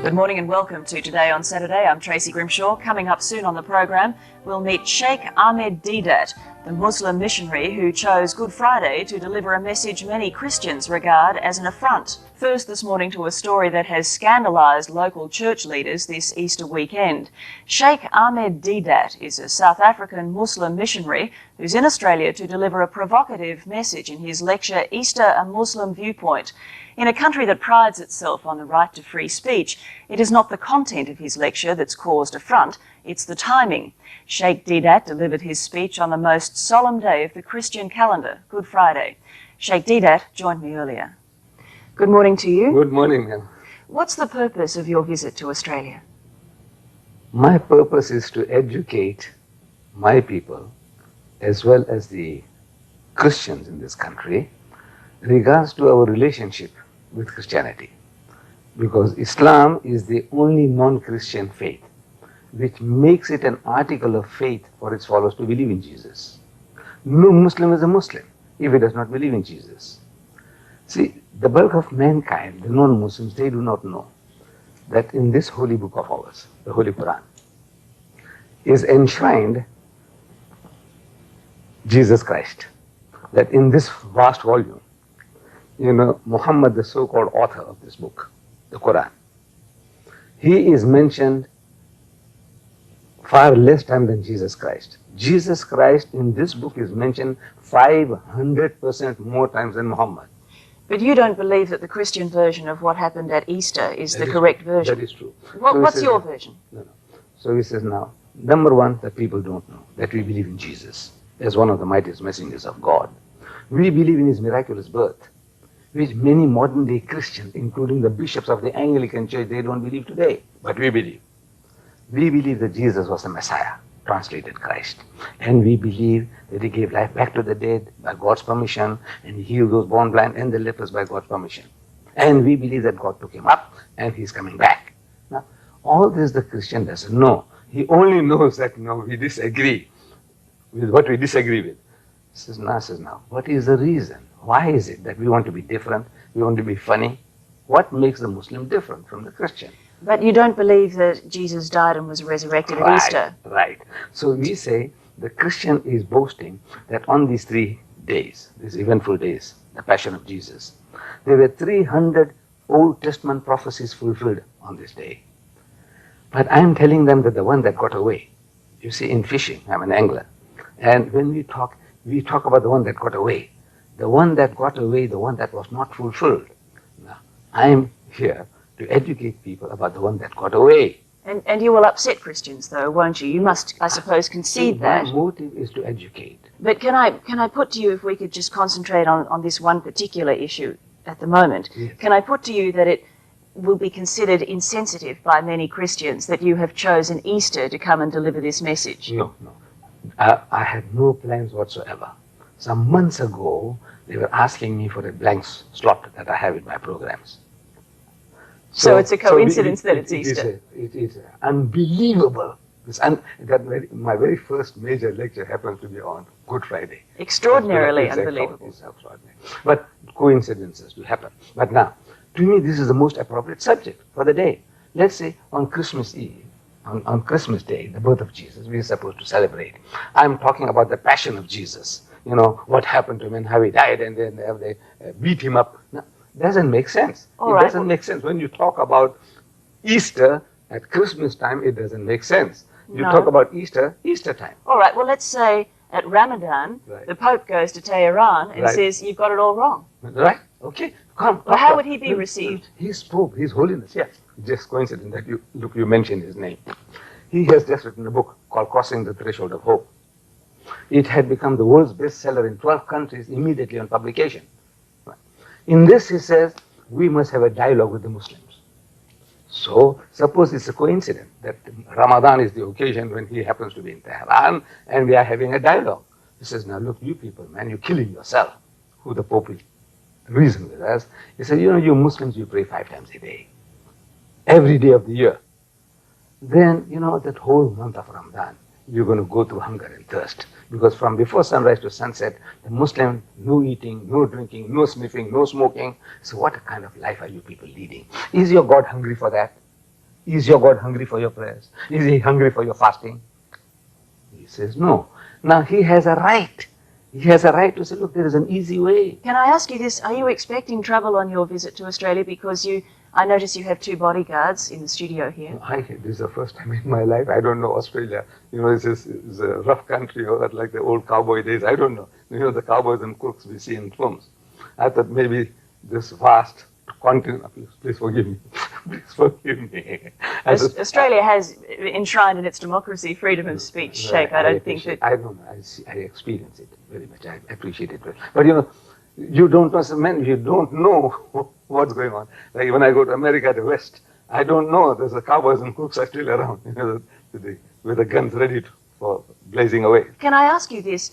Good morning and welcome to Today on Saturday. I'm Tracy Grimshaw. Coming up soon on the program, we'll meet Sheikh Ahmed Deedat, the Muslim missionary who chose Good Friday to deliver a message many Christians regard as an affront. First this morning to a story that has scandalised local church leaders this Easter weekend. Sheikh Ahmed Deedat is a South African Muslim missionary who's in Australia to deliver a provocative message in his lecture, Easter, a Muslim Viewpoint. In a country that prides itself on the right to free speech, it is not the content of his lecture that's caused affront, it's the timing. Sheikh Deedat delivered his speech on the most solemn day of the Christian calendar, Good Friday. Sheikh Deedat joined me earlier. Good morning to you. Good morning, ma'am. What's the purpose of your visit to Australia? My purpose is to educate my people, as well as the Christians in this country, in regards to our relationship with Christianity. Because Islam is the only non-Christian faith which makes it an article of faith for its followers to believe in Jesus. No Muslim is a Muslim if he does not believe in Jesus. See, the bulk of mankind, the non-Muslims, they do not know that in this holy book of ours, the Holy Quran, is enshrined Jesus Christ. That in this vast volume, Muhammad, the so-called author of this book, the Quran, he is mentioned far less time than Jesus Christ. Jesus Christ in this book is mentioned 500% more times than Muhammad. But you don't believe that the Christian version of what happened at Easter is the correct version? That is true. What's your version? No. So he says now, number one, that people don't know that we believe in Jesus as one of the mightiest messengers of God. We believe in his miraculous birth, which many modern day Christians, including the bishops of the Anglican Church, they don't believe today, but we believe. We believe that Jesus was the Messiah, translated Christ. And we believe that he gave life back to the dead by God's permission, and he healed those born blind and the lepers by God's permission. And we believe that God took him up and he's coming back. Now, all this the Christian doesn't know. He only knows that, we disagree with what we disagree with. He says, now, what is the reason? Why is it that we want to be different? We want to be funny? What makes the Muslim different from the Christian? But you don't believe that Jesus died and was resurrected at Easter? Right. So we say the Christian is boasting that on these 3 days, these eventful days, the Passion of Jesus, there were 300 Old Testament prophecies fulfilled on this day. But I'm telling them that the one that got away, you see, in fishing, I'm an angler, and when we talk about the one that got away. The one that got away, the one that was not fulfilled. Now, I'm here to educate people about the one that got away. And you will upset Christians, though, won't you? You must, I suppose, concede that. My motive is to educate. But can I put to you, if we could just concentrate on this one particular issue at the moment, yes. Can I put to you that it will be considered insensitive by many Christians that you have chosen Easter to come and deliver this message? No. I had no plans whatsoever. Some months ago, they were asking me for a blank slot that I have in my programs. So it's a coincidence that it's Easter. It is unbelievable. My very first major lecture happens to be on Good Friday. Extraordinarily unbelievable. It's extraordinary. But coincidences do happen. But now, to me, this is the most appropriate subject for the day. Let's say on Christmas Eve, on Christmas Day, the birth of Jesus, we are supposed to celebrate. I'm talking about the Passion of Jesus. What happened to him and how he died, and then they beat him up. No, doesn't make sense. Doesn't make sense. When you talk about Easter at Christmas time, it doesn't make sense. You talk about Easter time. All right, well, let's say at Ramadan, the Pope goes to Tehran and says, you've got it all wrong. Right, okay. Come. Well, how would he be received? He's Pope, His Holiness, yes. Just coincident that you mentioned his name. He has just written a book called Crossing the Threshold of Hope. It had become the world's bestseller in 12 countries immediately on publication. In this, he says, we must have a dialogue with the Muslims. So, suppose it's a coincidence that Ramadan is the occasion when he happens to be in Tehran and we are having a dialogue. He says, now look, you people, man, you're killing yourself. Who the Pope will reason with us. He said, you Muslims, you pray 5 times a day. Every day of the year. Then, that whole month of Ramadan, you're going to go through hunger and thirst. Because from before sunrise to sunset, the Muslim, no eating, no drinking, no sniffing, no smoking. So what kind of life are you people leading? Is your God hungry for that? Is your God hungry for your prayers? Is he hungry for your fasting? He says no. Now he has a right. He has a right to say, look, there is an easy way. Can I ask you this? Are you expecting trouble on your visit to Australia? Because I notice you have 2 bodyguards in the studio here. This is the first time in my life. I don't know Australia. You know, it's a rough country, or like the old cowboy days. I don't know. You know, the cowboys and crooks we see in films. I thought maybe this vast continent, please forgive me, please forgive me. Australia has enshrined in its democracy freedom of speech, Sheikh. I don't think that... I don't know. I experience it very much. I appreciate it. But you know, you don't know some men, you don't know what's going on. Like when I go to America, the West, I don't know. There's the cowboys and crooks are still around, you know, with the guns ready for blazing away. Can I ask you this?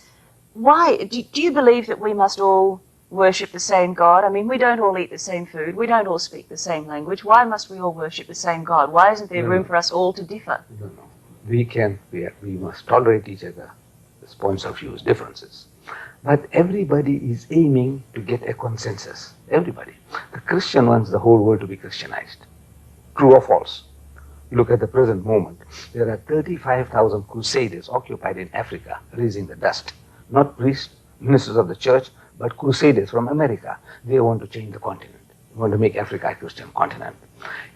Why do you believe that we must all worship the same God? I mean, we don't all eat the same food. We don't all speak the same language. Why must we all worship the same God? Why isn't there room for us all to differ? No. We must tolerate each other's points of view, differences. But everybody is aiming to get a consensus. Everybody. The Christian wants the whole world to be Christianized. True or false? Look at the present moment. There are 35,000 crusaders occupied in Africa, raising the dust. Not priests, ministers of the church, but crusaders from America. They want to change the continent. They want to make Africa a Christian continent.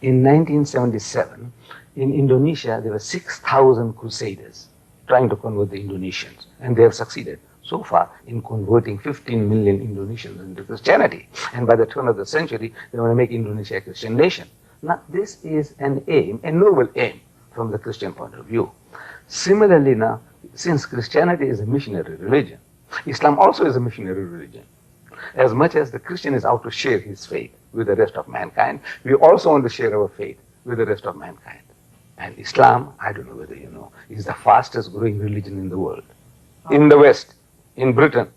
In 1977, in Indonesia, there were 6,000 crusaders trying to convert the Indonesians, and they have succeeded so far in converting 15 million Indonesians into Christianity. And by the turn of the century, they want to make Indonesia a Christian nation. Now, this is an aim, a noble aim from the Christian point of view. Similarly now, since Christianity is a missionary religion, Islam also is a missionary religion. As much as the Christian is out to share his faith with the rest of mankind, we also want to share our faith with the rest of mankind. And Islam, I don't know whether you know, is the fastest growing religion in the world. In the West, in Britain,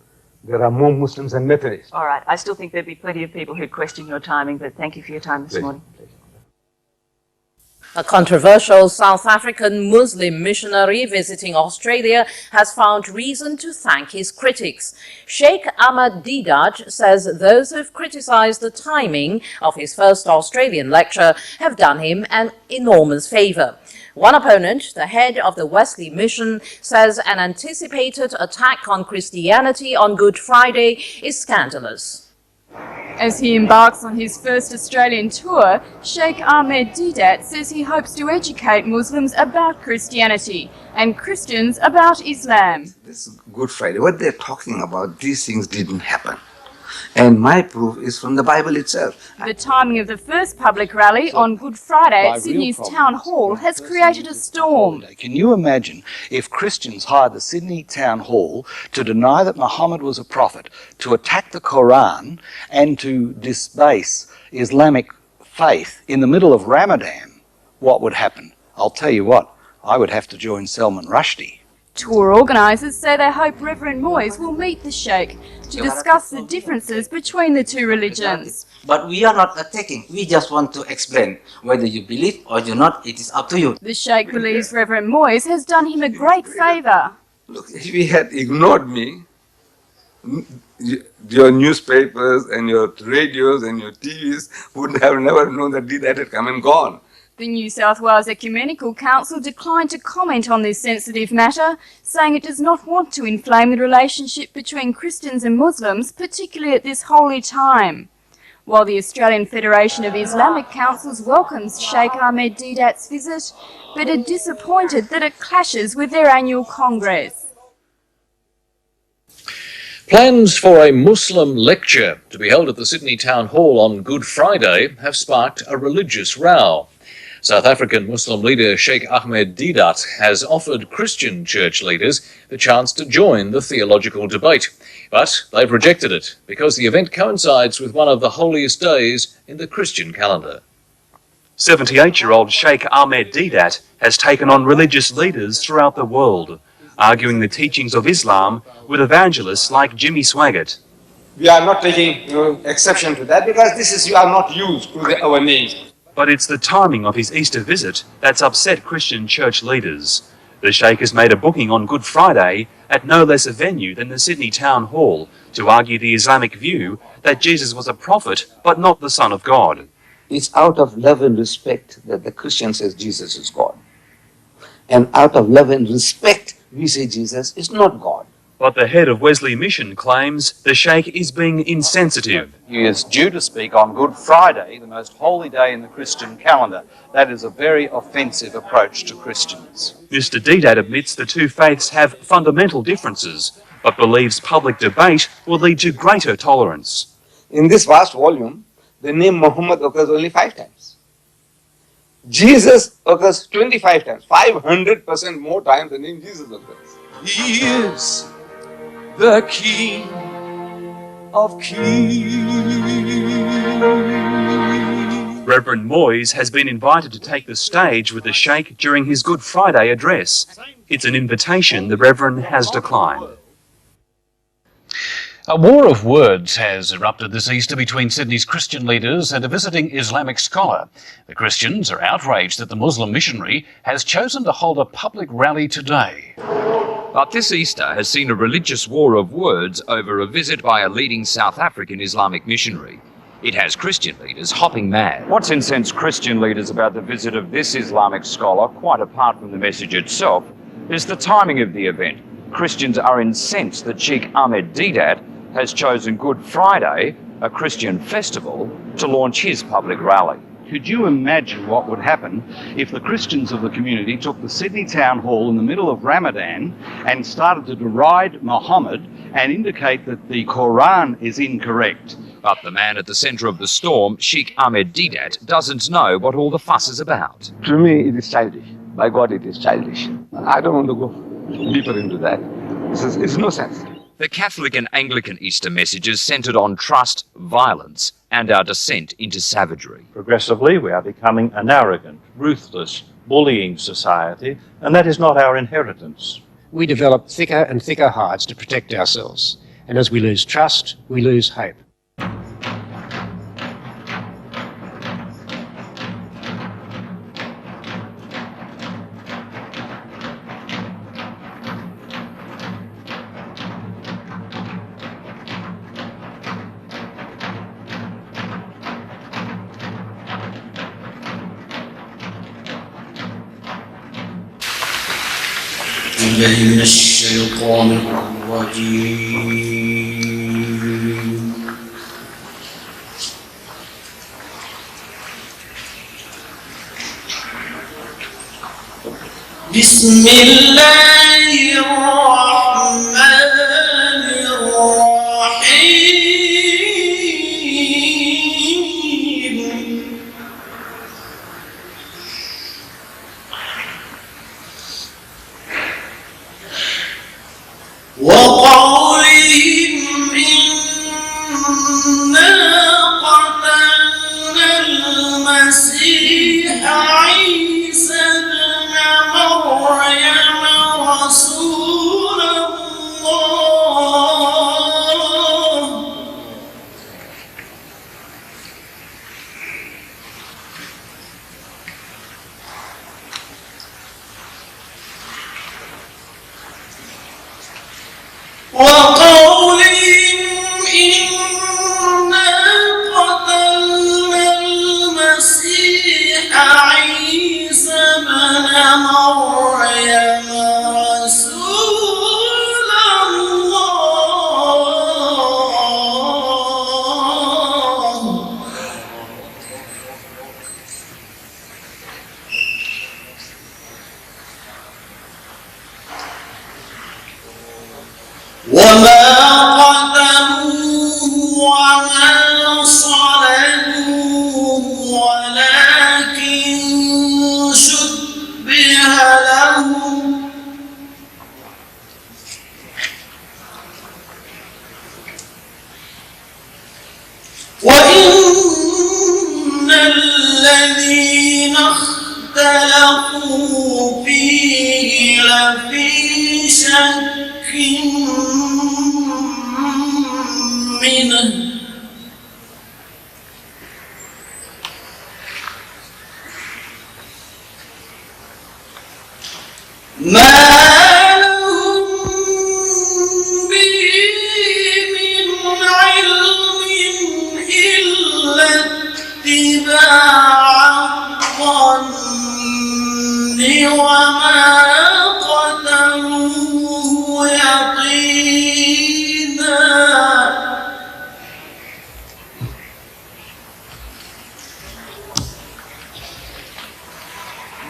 there are more Muslims than Methodists. All right. I still think there'd be plenty of people who'd question your timing, but thank you for your time this morning. A controversial South African Muslim missionary visiting Australia has found reason to thank his critics. Sheikh Ahmed Deedat says those who've criticized the timing of his first Australian lecture have done him an enormous favor. One opponent, the head of the Wesley Mission, says an anticipated attack on Christianity on Good Friday is scandalous. As he embarks on his first Australian tour, Sheikh Ahmed Deedat says he hopes to educate Muslims about Christianity and Christians about Islam. This Good Friday, what they're talking about, these things didn't happen. And my proof is from the Bible itself. The timing of the first public rally on Good Friday at Sydney's Town Hall has created a storm. Can you imagine if Christians hired the Sydney Town Hall to deny that Muhammad was a prophet, to attack the Quran, and to disbase Islamic faith in the middle of Ramadan? What would happen? I'll tell you what, I would have to join Salman Rushdie. Tour organisers say they hope Reverend Moyes will meet the Sheikh to discuss the differences between the two religions. But we are not attacking, we just want to explain. Whether you believe or you not, it is up to you. The Sheikh believes Reverend Moyes has done him a great favour. Look, if he had ignored me, your newspapers and your radios and your TVs would have never known that Deedat had come and gone. The New South Wales Ecumenical Council declined to comment on this sensitive matter, saying it does not want to inflame the relationship between Christians and Muslims, particularly at this holy time. While the Australian Federation of Islamic Councils welcomes Sheikh Ahmed Deedat's visit, but are disappointed that it clashes with their annual Congress. Plans for a Muslim lecture to be held at the Sydney Town Hall on Good Friday have sparked a religious row. South African Muslim leader Sheikh Ahmed Deedat has offered Christian church leaders the chance to join the theological debate, but they've rejected it because the event coincides with one of the holiest days in the Christian calendar. 78-year-old Sheikh Ahmed Deedat has taken on religious leaders throughout the world, arguing the teachings of Islam with evangelists like Jimmy Swaggart. We are not taking exception to that because you are not used to our names. But it's the timing of his Easter visit that's upset Christian church leaders. The Sheikh has made a booking on Good Friday at no less a venue than the Sydney Town Hall to argue the Islamic view that Jesus was a prophet but not the Son of God. It's out of love and respect that the Christian says Jesus is God. And out of love and respect, we say Jesus is not God. But the head of Wesley Mission claims the Sheikh is being insensitive. He is due to speak on Good Friday, the most holy day in the Christian calendar. That is a very offensive approach to Christians. Mr. Deedat admits the two faiths have fundamental differences, but believes public debate will lead to greater tolerance. In this vast volume, the name Muhammad occurs only 5 times. Jesus occurs 25 times, 500% more times the name Jesus occurs. He is the King of Kings. Reverend Moyes has been invited to take the stage with the Sheikh during his Good Friday address. It's an invitation the Reverend has declined. A war of words has erupted this Easter between Sydney's Christian leaders and a visiting Islamic scholar. The Christians are outraged that the Muslim missionary has chosen to hold a public rally today. But this Easter has seen a religious war of words over a visit by a leading South African Islamic missionary. It has Christian leaders hopping mad. What's incensed Christian leaders about the visit of this Islamic scholar, quite apart from the message itself, is the timing of the event. Christians are incensed that Sheikh Ahmed Deedat has chosen Good Friday, a Christian festival, to launch his public rally. Could you imagine what would happen if the Christians of the community took the Sydney Town Hall in the middle of Ramadan and started to deride Muhammad and indicate that the Quran is incorrect? But the man at the centre of the storm, Sheikh Ahmed Deedat, doesn't know what all the fuss is about. To me, it is childish. By God, it is childish. I don't want to go deeper into that. It's no sense. The Catholic and Anglican Easter messages centred on trust, violence, and our descent into savagery. Progressively, we are becoming an arrogant, ruthless, bullying society, and that is not our inheritance. We develop thicker and thicker hides to protect ourselves, and as we lose trust, we lose hope. من الشيطان الرجيم بسم الله الرحمن الرحيم وقولهم إنا قتلنا المسيح عيسى ابن مريم رسول الله وقولهم إنا قتلنا المسيح عيسى ابن مريم رسول الله وما قتلوه وما صلبوه ولكن شبه لهم وإن الذين اختلفوا فيه لفي شك منه ما لهم به من علم إلا اتباع وما قدروه يقينا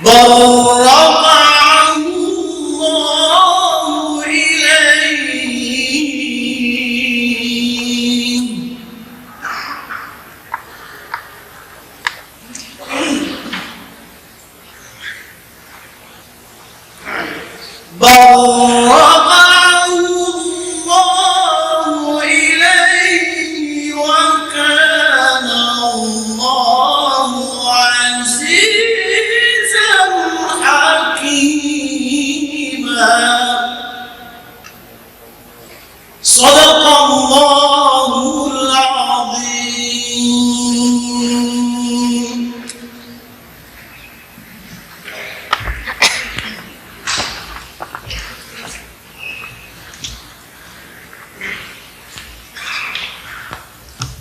بل رفعه الله إليه بل رفعه الله إليه وكان الله عزيزا حكيما صدق الله العظيم.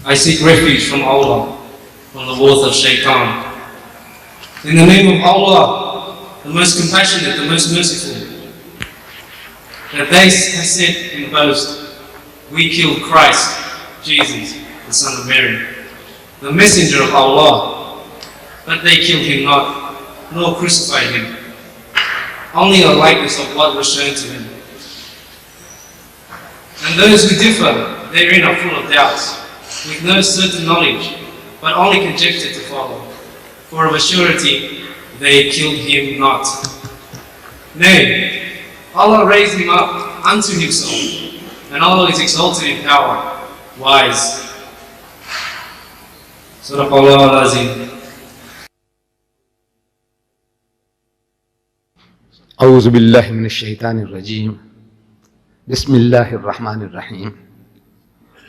I seek refuge from Allah, from the wrath of Shaitan. In the name of Allah, the most compassionate, the most merciful, that they have said in boast, we killed Christ, Jesus, the Son of Mary, the messenger of Allah, but they killed him not, nor crucified him. Only a likeness of what was shown to him. And those who differ therein are full of doubts, with no certain knowledge, but only conjecture to follow. For of a surety they killed him not. Nay, Allah raised him up unto himself, and Allah is exalted in power, wise. Sadaqallahu al-Azim. أعوذ بالله من الشيطان الرجيم بسم الله الرحمن الرحيم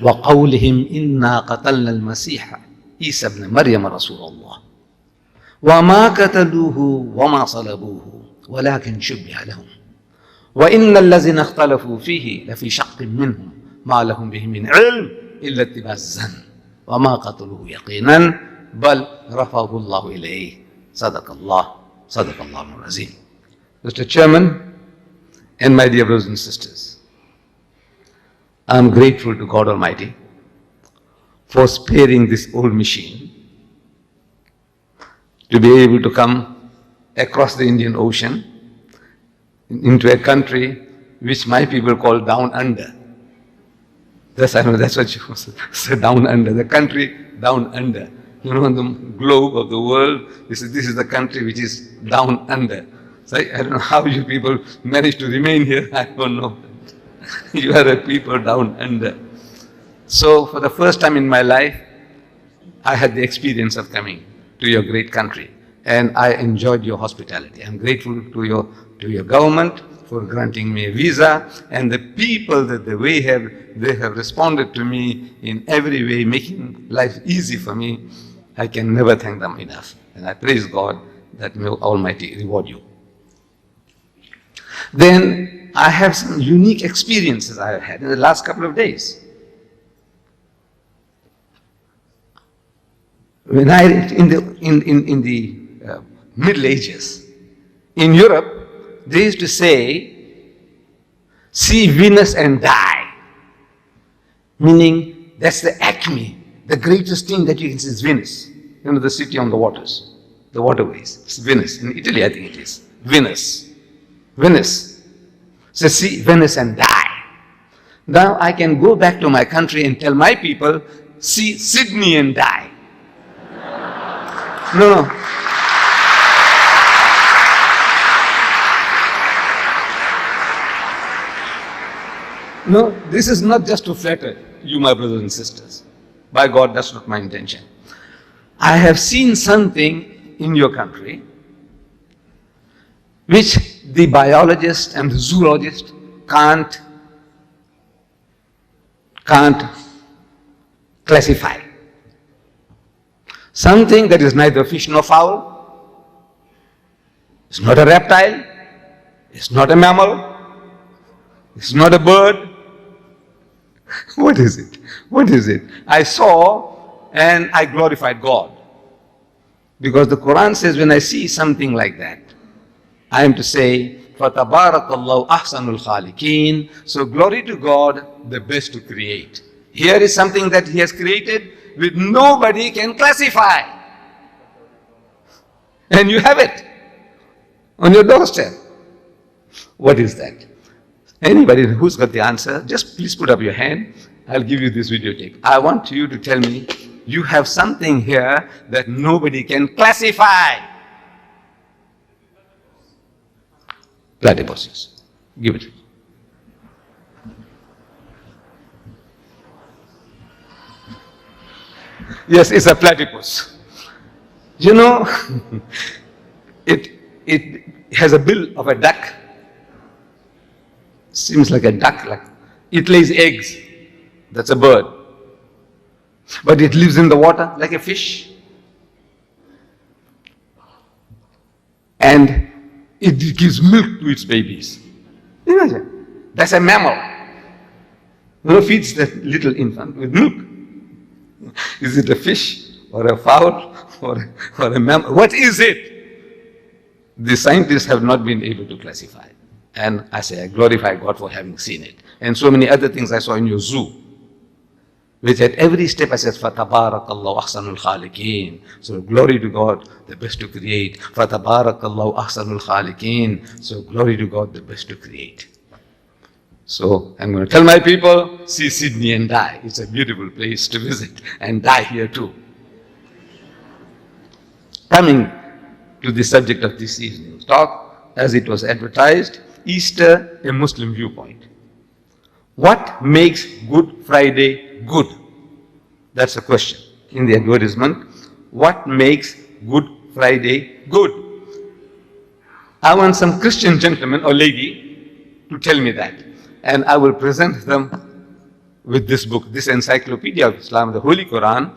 وقولهم إنا قتلنا المسيح عيسى ابن مريم رسول الله وما قتلوه وما صلبوه ولكن شبه لهم وإن الذين اختلفوا فيه لفي شق منهم ما لهم به من علم إلا اتباع الظن وما قتلوه يقينا بل رفعه الله إليه صدق الله العظيم. Mr. Chairman and my dear brothers and sisters, I am grateful to God Almighty for sparing this old machine to be able to come across the Indian Ocean into a country which my people call down under. That's what you say, down under, the country down under. You know, on the globe of the world, this is the country which is down under. So I don't know how you people manage to remain here, I don't know. You are a people down under. So for the first time in my life, I had the experience of coming to your great country, and I enjoyed your hospitality. I'm grateful to your government for granting me a visa, and the people that they have responded to me in every way, making life easy for me. I can never thank them enough, and I praise God that may Almighty reward you. Then I have some unique experiences I have had in the last couple of days. When in the Middle Ages, in Europe, they used to say, see Venus and die. Meaning, that's the acme, the greatest thing that you can see is Venice. You know, the city on the waters, the waterways. It's Venice. In Italy, I think it is. Venice. So see Venice and die. Now I can go back to my country and tell my people, see Sydney and die. No. No, this is not just to flatter you, my brothers and sisters. By God, that's not my intention. I have seen something in your country which the biologist and the zoologist can't classify. Something that is neither fish nor fowl, it's not a reptile, it's not a mammal, it's not a bird. What is it? What is it? I saw and I glorified God. Because the Quran says, when I see something like that, I am to say, فَتَبَارَكَ اللَّهُ أَحْسَنُ الْخَالِقِينَ. So glory to God, the best to create. Here is something that He has created which nobody can classify. And you have it on your doorstep. What is that? Anybody who's got the answer, just please put up your hand. I'll give you this videotape. I want you to tell me, you have something here that nobody can classify. Platypuses. Give it. Yes, it's a platypus. You know, it has a bill of a duck. Seems like a duck. Like it lays eggs. That's a bird. But it lives in the water like a fish. And it gives milk to its babies. Imagine. That's a mammal. Who feeds that little infant with milk? Is it a fish or a fowl or a mammal? What is it? The scientists have not been able to classify. And I say, I glorify God for having seen it. And so many other things I saw in your zoo, which at every step I said, فَتَبَارَكَ اللَّهُ أَحْسَنُ الْخَالِقِينَ. So glory to God, the best to create. فَتَبَارَكَ اللَّهُ أَحْسَنُ الْخَالِقِينَ. So glory to God, the best to create. So I'm going to tell my people, see Sydney and die. It's a beautiful place to visit and die here too. Coming to the subject of this evening's talk, as it was advertised, Easter, a Muslim viewpoint. What makes Good Friday good? That's a question in the advertisement. What makes Good Friday good? I want some Christian gentleman or lady to tell me that. And I will present them with this book, this Encyclopedia of Islam, the Holy Quran,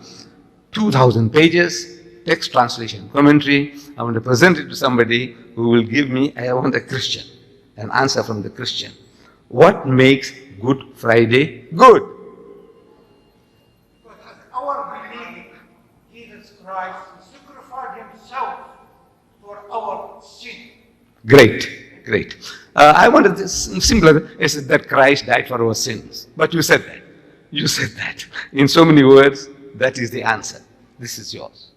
2,000 pages, text translation, commentary. I want to present it to somebody who will give me, I want a Christian, an answer from the Christian. What makes Good Friday good? Because our believing Jesus Christ sacrificed himself for our sin. Great, great. I wanted this simpler, is that Christ died for our sins. But you said that. You said that. In so many words, that is the answer. This is yours.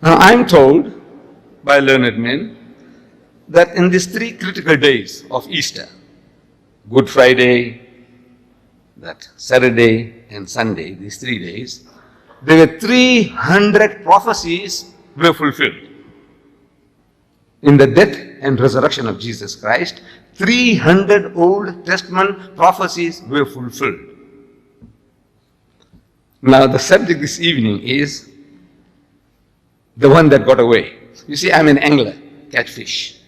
Now, I'm told by learned men that in these 3 critical days of Easter, Good Friday, that Saturday and Sunday, these 3 days, there were 300 prophecies were fulfilled. In the death and resurrection of Jesus Christ, 300 Old Testament prophecies were fulfilled. Now, the subject this evening is the one that got away. You see, I'm an angler, catch fish.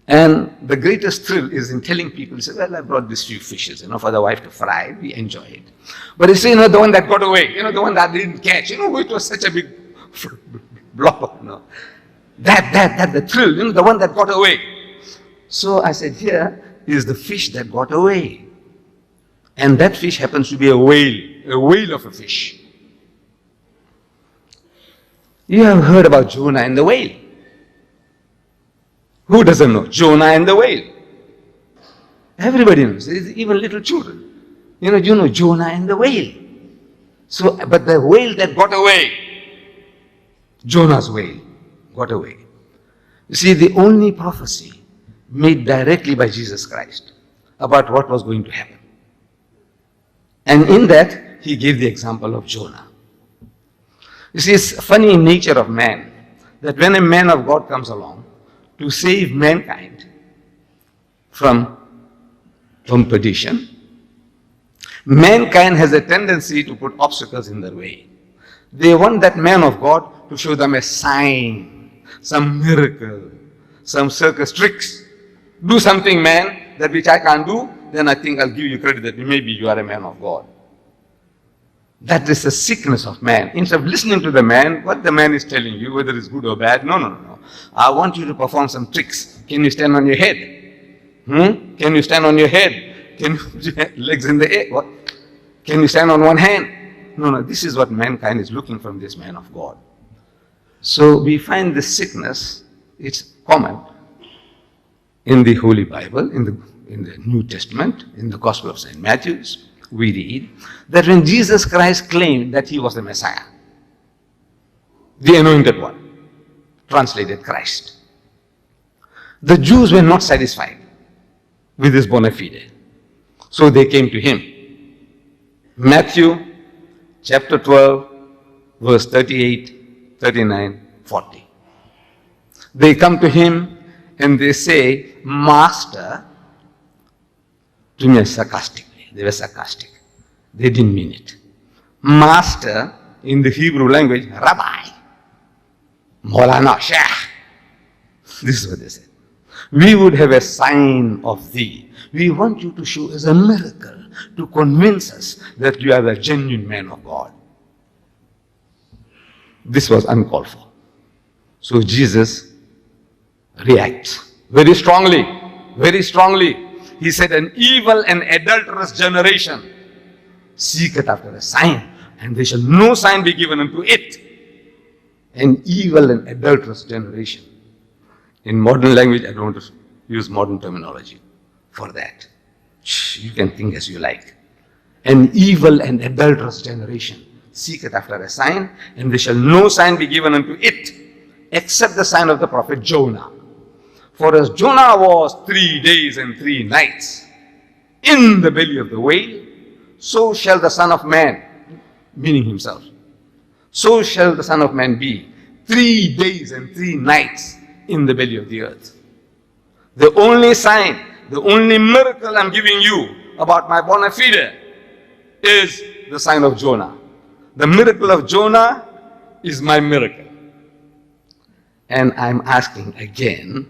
And the greatest thrill is in telling people, say, well, I brought these few fishes, for the wife to fry. We enjoy it. But you see, the one that got away, the one that I didn't catch, it was such a big blob, That, the thrill, the one that got away. So I said, here is the fish that got away. And that fish happens to be a whale of a fish. You have heard about Jonah and the whale. Who doesn't know? Jonah and the whale. Everybody knows, even little children. You know Jonah and the whale. So, but the whale that got away, Jonah's whale, got away. You see, the only prophecy made directly by Jesus Christ about what was going to happen. And in that, he gave the example of Jonah. You see, it's funny in nature of man that when a man of God comes along to save mankind from perdition, mankind has a tendency to put obstacles in their way. They want that man of God to show them a sign, some miracle, some circus tricks. Do something, man, that which I can't do, then I think I'll give you credit that maybe you are a man of God. That is the sickness of man. Instead of listening to the man, what the man is telling you, whether it's good or bad, no. I want you to perform some tricks. Can you stand on your head? Can you stand on your head? Can you put your legs in the air? What? Can you stand on one hand? No, this is what mankind is looking from this man of God. So we find this sickness, it's common in the Holy Bible, in the New Testament, in the Gospel of St. Matthew. We read that when Jesus Christ claimed that he was the Messiah, the anointed one, translated Christ, the Jews were not satisfied with his bona fide. So they came to him. Matthew chapter 12, verse 38, 39, 40. They come to him and they say, Master, to me sarcastically. They were sarcastic. They didn't mean it. Master, in the Hebrew language, Rabbi, Maulana, Sheikh. This is what they said. We would have a sign of thee. We want you to show us a miracle to convince us that you are the genuine man of God. This was uncalled for. So Jesus reacts very strongly, very strongly. He said, an evil and adulterous generation seeketh after a sign, and there shall no sign be given unto it. An evil and adulterous generation. In modern language, I don't want to use modern terminology for that. You can think as you like. An evil and adulterous generation seeketh after a sign, and there shall no sign be given unto it, except the sign of the prophet Jonah. For as Jonah was 3 days and 3 nights in the belly of the whale, so shall the Son of Man, meaning himself, so shall the Son of Man be 3 days and 3 nights in the belly of the earth. The only sign, the only miracle I'm giving you about my bona fide is the sign of Jonah. The miracle of Jonah is my miracle. And I'm asking again,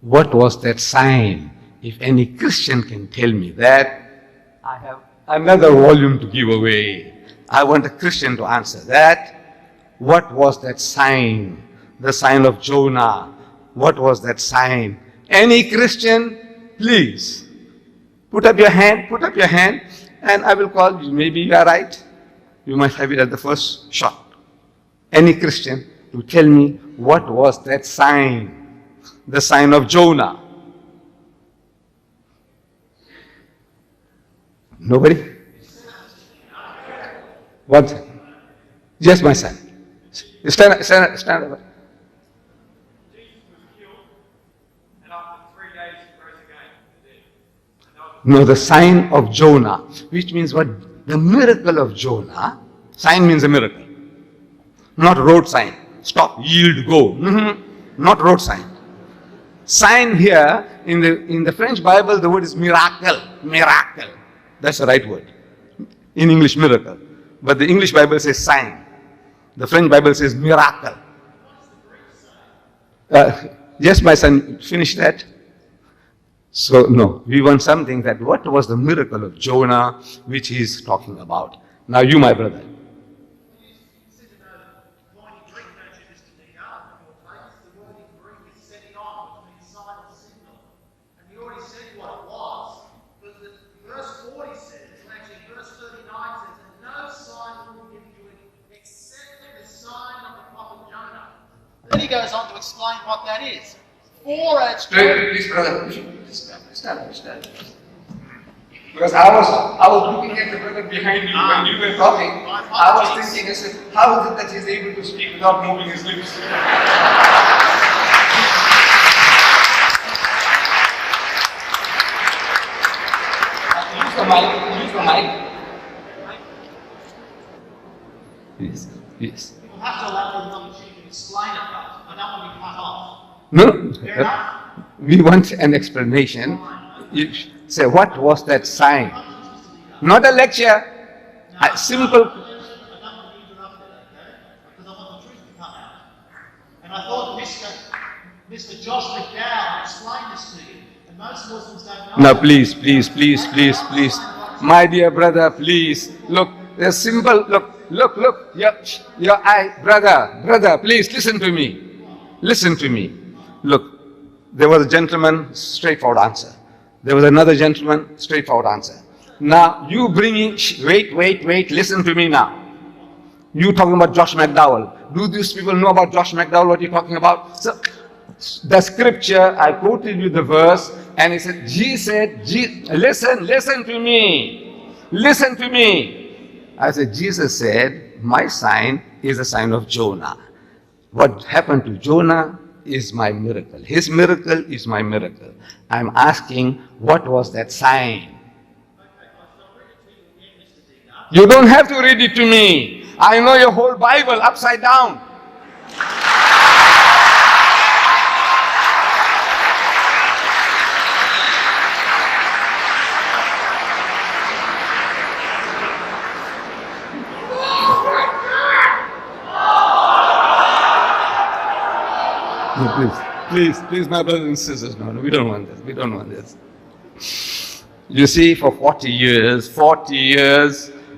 what was that sign? If any Christian can tell me that, I have another volume to give away. I want a Christian to answer that. What was that sign? The sign of Jonah. What was that sign? Any Christian, please, put up your hand, and I will call you. Maybe you are right. You might have it at the first shot. Any Christian to tell me what was that sign? The sign of Jonah. Nobody? One second. Just my son. Stand up. No, the sign of Jonah, which means what? The miracle of Jonah. Sign means a miracle. Not road sign. Stop, yield, go. Not road sign. Sign here, in the French Bible, the word is miracle. Miracle. That's the right word. In English, miracle. But the English Bible says sign. The French Bible says miracle. Yes, my son, finish that. So, no, we want something that, what was the miracle of Jonah, which he is talking about? Now, you, my brother. Then he goes on to explain what that is. For as Please, brother, stand. Because I was looking at the brother behind you when you were talking. I was thinking, I said, how is it that he's able to speak without moving his lips? Use the mic. Yes. We'll have to allow them an opportunity to explain it, but I don't want to be cut off. No, we want an explanation. You say, what was that sign? Not a lecture, a simple. And I thought Mr. Josh McDowell explained this to you, and most Muslims don't know. Now, please. My dear brother, please. Look, a simple, look. Your eye, brother, please listen to me. Listen to me. Look, there was a gentleman, straightforward answer. There was another gentleman, straightforward answer. Now, you bringing, wait, listen to me now. You talking about Josh McDowell. Do these people know about Josh McDowell, what you're talking about? So, the scripture, I quoted you the verse, and it said, listen to me. Listen to me. I said, Jesus said, my sign is a sign of Jonah. What happened to Jonah is my miracle. His miracle is my miracle. I'm asking, what was that sign? You don't have to read it to me. I know your whole Bible upside down. No, please, my brothers and sisters, no, we don't want this, we don't want this. You see, for 40 years,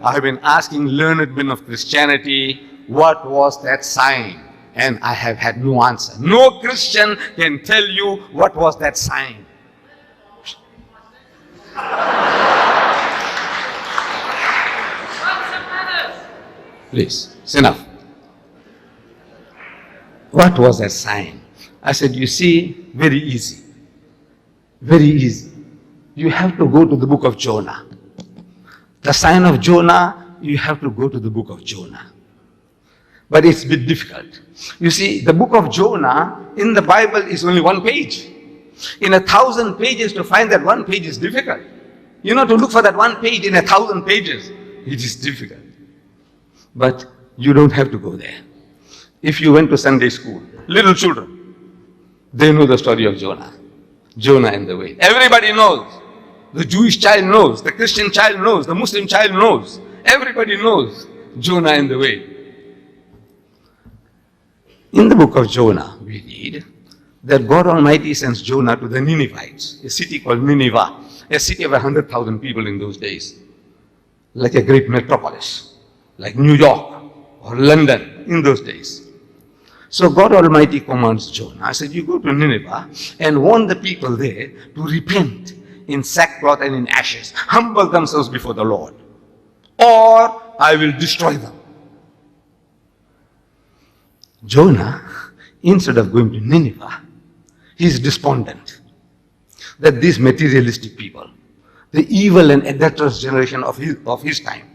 I have been asking learned men of Christianity, what was that sign? And I have had no answer. No Christian can tell you what was that sign. Please, it's enough. What was that sign? I said, you see, very easy. Very easy. You have to go to the book of Jonah. The sign of Jonah, you have to go to the book of Jonah. But it's a bit difficult. You see, the book of Jonah in the Bible is only one page. In 1,000 pages, to find that one page is difficult. You know, to look for that one page in 1,000 pages, it is difficult. But you don't have to go there. If you went to Sunday school, little children, they know the story of Jonah. Jonah and the whale. Everybody knows. The Jewish child knows. The Christian child knows. The Muslim child knows. Everybody knows Jonah and the whale. In the book of Jonah, we read that God Almighty sends Jonah to the Ninevites, a city called Nineveh, a city of 100,000 people in those days, like a great metropolis, like New York or London in those days. So God Almighty commands Jonah. I said, you go to Nineveh and warn the people there to repent in sackcloth and in ashes, humble themselves before the Lord, or I will destroy them. Jonah, instead of going to Nineveh, he is despondent that these materialistic people, the evil and adulterous generation of his time,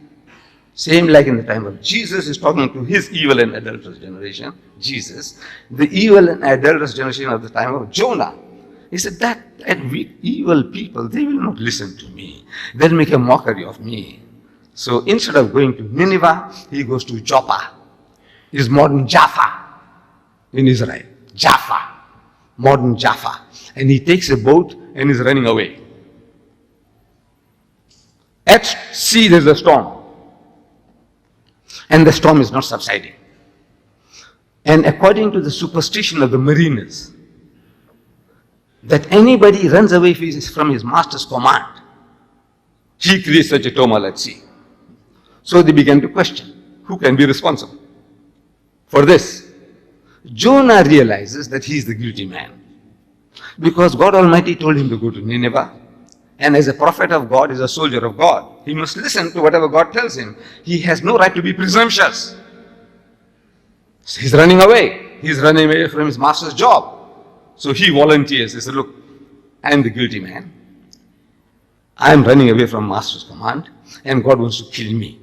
same like in the time of Jesus, is talking to his evil and adulterous generation, Jesus, the evil and adulterous generation of the time of Jonah. He said that evil people, they will not listen to me. They'll make a mockery of me. So instead of going to Nineveh, he goes to Joppa. It's modern Jaffa in Israel. Jaffa, modern Jaffa. And he takes a boat and is running away. At sea there's a storm. And the storm is not subsiding. And according to the superstition of the mariners, that anybody runs away from his master's command, he creates such a turmoil at sea. So they began to question, who can be responsible for this? Jonah realizes that he is the guilty man, because God Almighty told him to go to Nineveh, and as a prophet of God, as a soldier of God, he must listen to whatever God tells him. He has no right to be presumptuous. He's running away. He's running away from his master's job. So he volunteers. He said, look, I am the guilty man. I am running away from master's command, and God wants to kill me.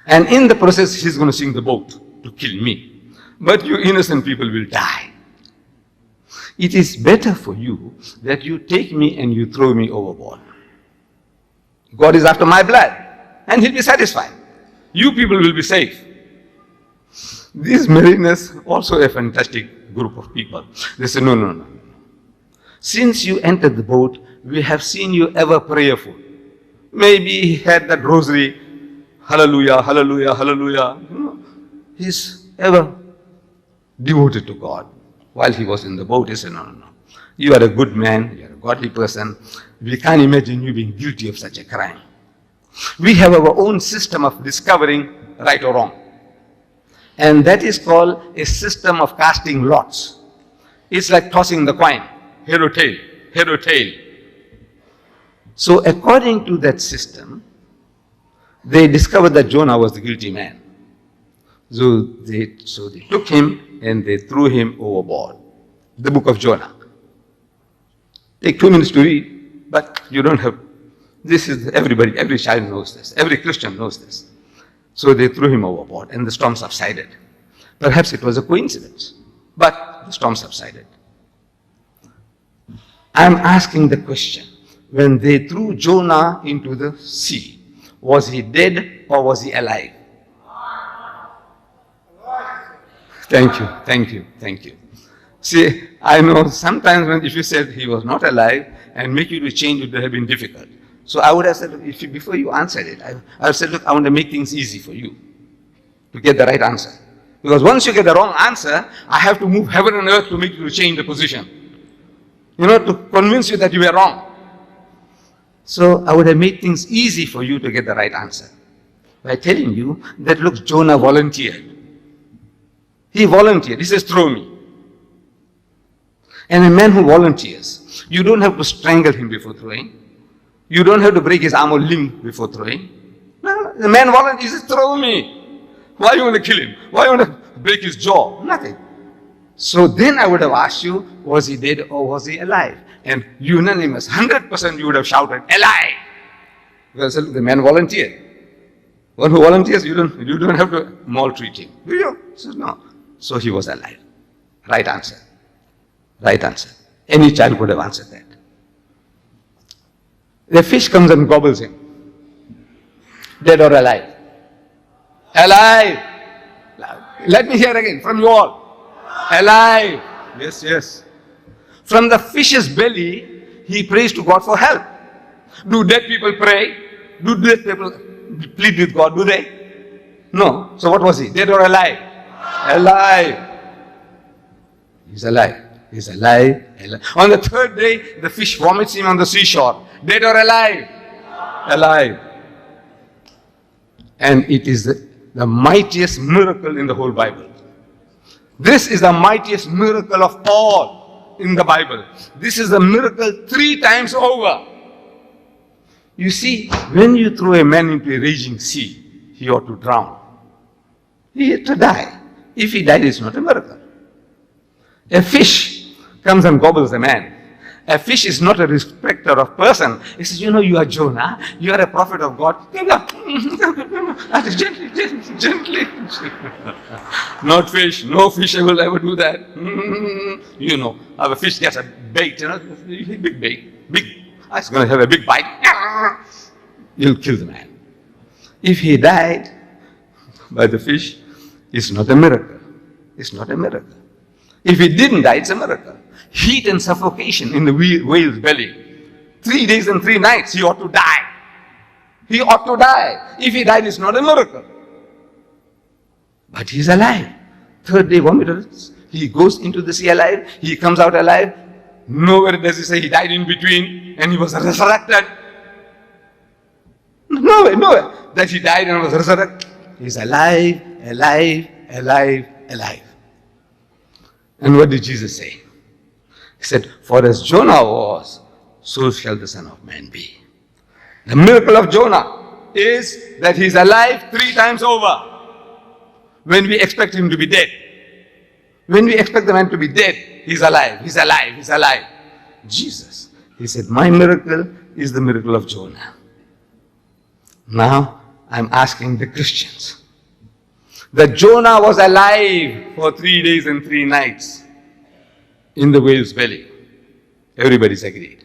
And in the process, he's going to sink the boat to kill me. But you innocent people will die. It is better for you that you take me and you throw me overboard. God is after my blood, and he'll be satisfied. You people will be safe. These mariners, also a fantastic group of people. They say, no. Since you entered the boat, we have seen you ever prayerful. Maybe he had that rosary, hallelujah, hallelujah, hallelujah. He's ever devoted to God. While he was in the boat, he said, no. You are a good man, you are a godly person. We can't imagine you being guilty of such a crime. We have our own system of discovering right or wrong. And that is called a system of casting lots. It's like tossing the coin, head or tail, head or tail. So according to that system, they discovered that Jonah was the guilty man. So they took him and they threw him overboard. The book of Jonah. Take 2 minutes to read, but you don't have, this is everybody, every child knows this, every Christian knows this. So they threw him overboard and the storm subsided. Perhaps it was a coincidence, but the storm subsided. I'm asking the question, when they threw Jonah into the sea, was he dead or was he alive? Thank you, thank you, thank you. See, I know sometimes when if you said he was not alive and make you to change, it would have been difficult. So I would have said, if you, before you answered it, I would have said, look, I want to make things easy for you to get the right answer. Because once you get the wrong answer, I have to move heaven and earth to make you to change the position. You know, to convince you that you were wrong. So I would have made things easy for you to get the right answer by telling you that, look, Jonah volunteered. He volunteered. He says, throw me. And a man who volunteers, you don't have to strangle him before throwing. You don't have to break his arm or limb before throwing. No, the man volunteers, he says, throw me. Why you want to kill him? Why you want to break his jaw? Nothing. So then I would have asked you, was he dead or was he alive? And unanimous, 100% you would have shouted, alive! Because the man volunteered. One who volunteers, you don't have to maltreat him. Do you? He says, no. So he was alive. Right answer. Right answer. Any child could have answered that. The fish comes and gobbles him. Dead or alive? Alive! Let me hear again from you all. Alive! Yes, yes. From the fish's belly, he prays to God for help. Do dead people pray? Do dead people plead with God? Do they? No. So what was he? Dead or alive? Alive. He's alive. He's alive. Alive. On the third day, the fish vomits him on the seashore. Dead or alive? Alive. And it is the mightiest miracle in the whole Bible. This is the mightiest miracle of all in the Bible. This is a miracle 3 times over. You see, when you throw a man into a raging sea, he ought to drown. He had to die. If he died, it's not a miracle. A fish comes and gobbles a man. A fish is not a respecter of person. He says, you know, you are Jonah, you are a prophet of God. Gently, gently, gently. Not fish, no fish will ever do that. You know, a fish gets a bait, you know, big bait, big, it's going to have a big bite. You'll kill the man. If he died by the fish, it's not a miracle. It's not a miracle. If he didn't die, it's a miracle. Heat and suffocation in the whale's belly. 3 days and 3 nights, he ought to die. He ought to die. If he died, it's not a miracle. But he's alive. Third day vomiters. He goes into the sea alive. He comes out alive. Nowhere does he say he died in between and he was resurrected. Nowhere, nowhere. That he died and was resurrected. He's alive, alive, alive, alive. And what did Jesus say? He said, for as Jonah was, so shall the Son of Man be. The miracle of Jonah is that he's alive 3 times over. When we expect him to be dead. When we expect the man to be dead, he's alive, he's alive, he's alive. Jesus, he said, my miracle is the miracle of Jonah. Now, I'm asking the Christians, that Jonah was alive for 3 days and 3 nights in the whale's belly. Everybody's agreed.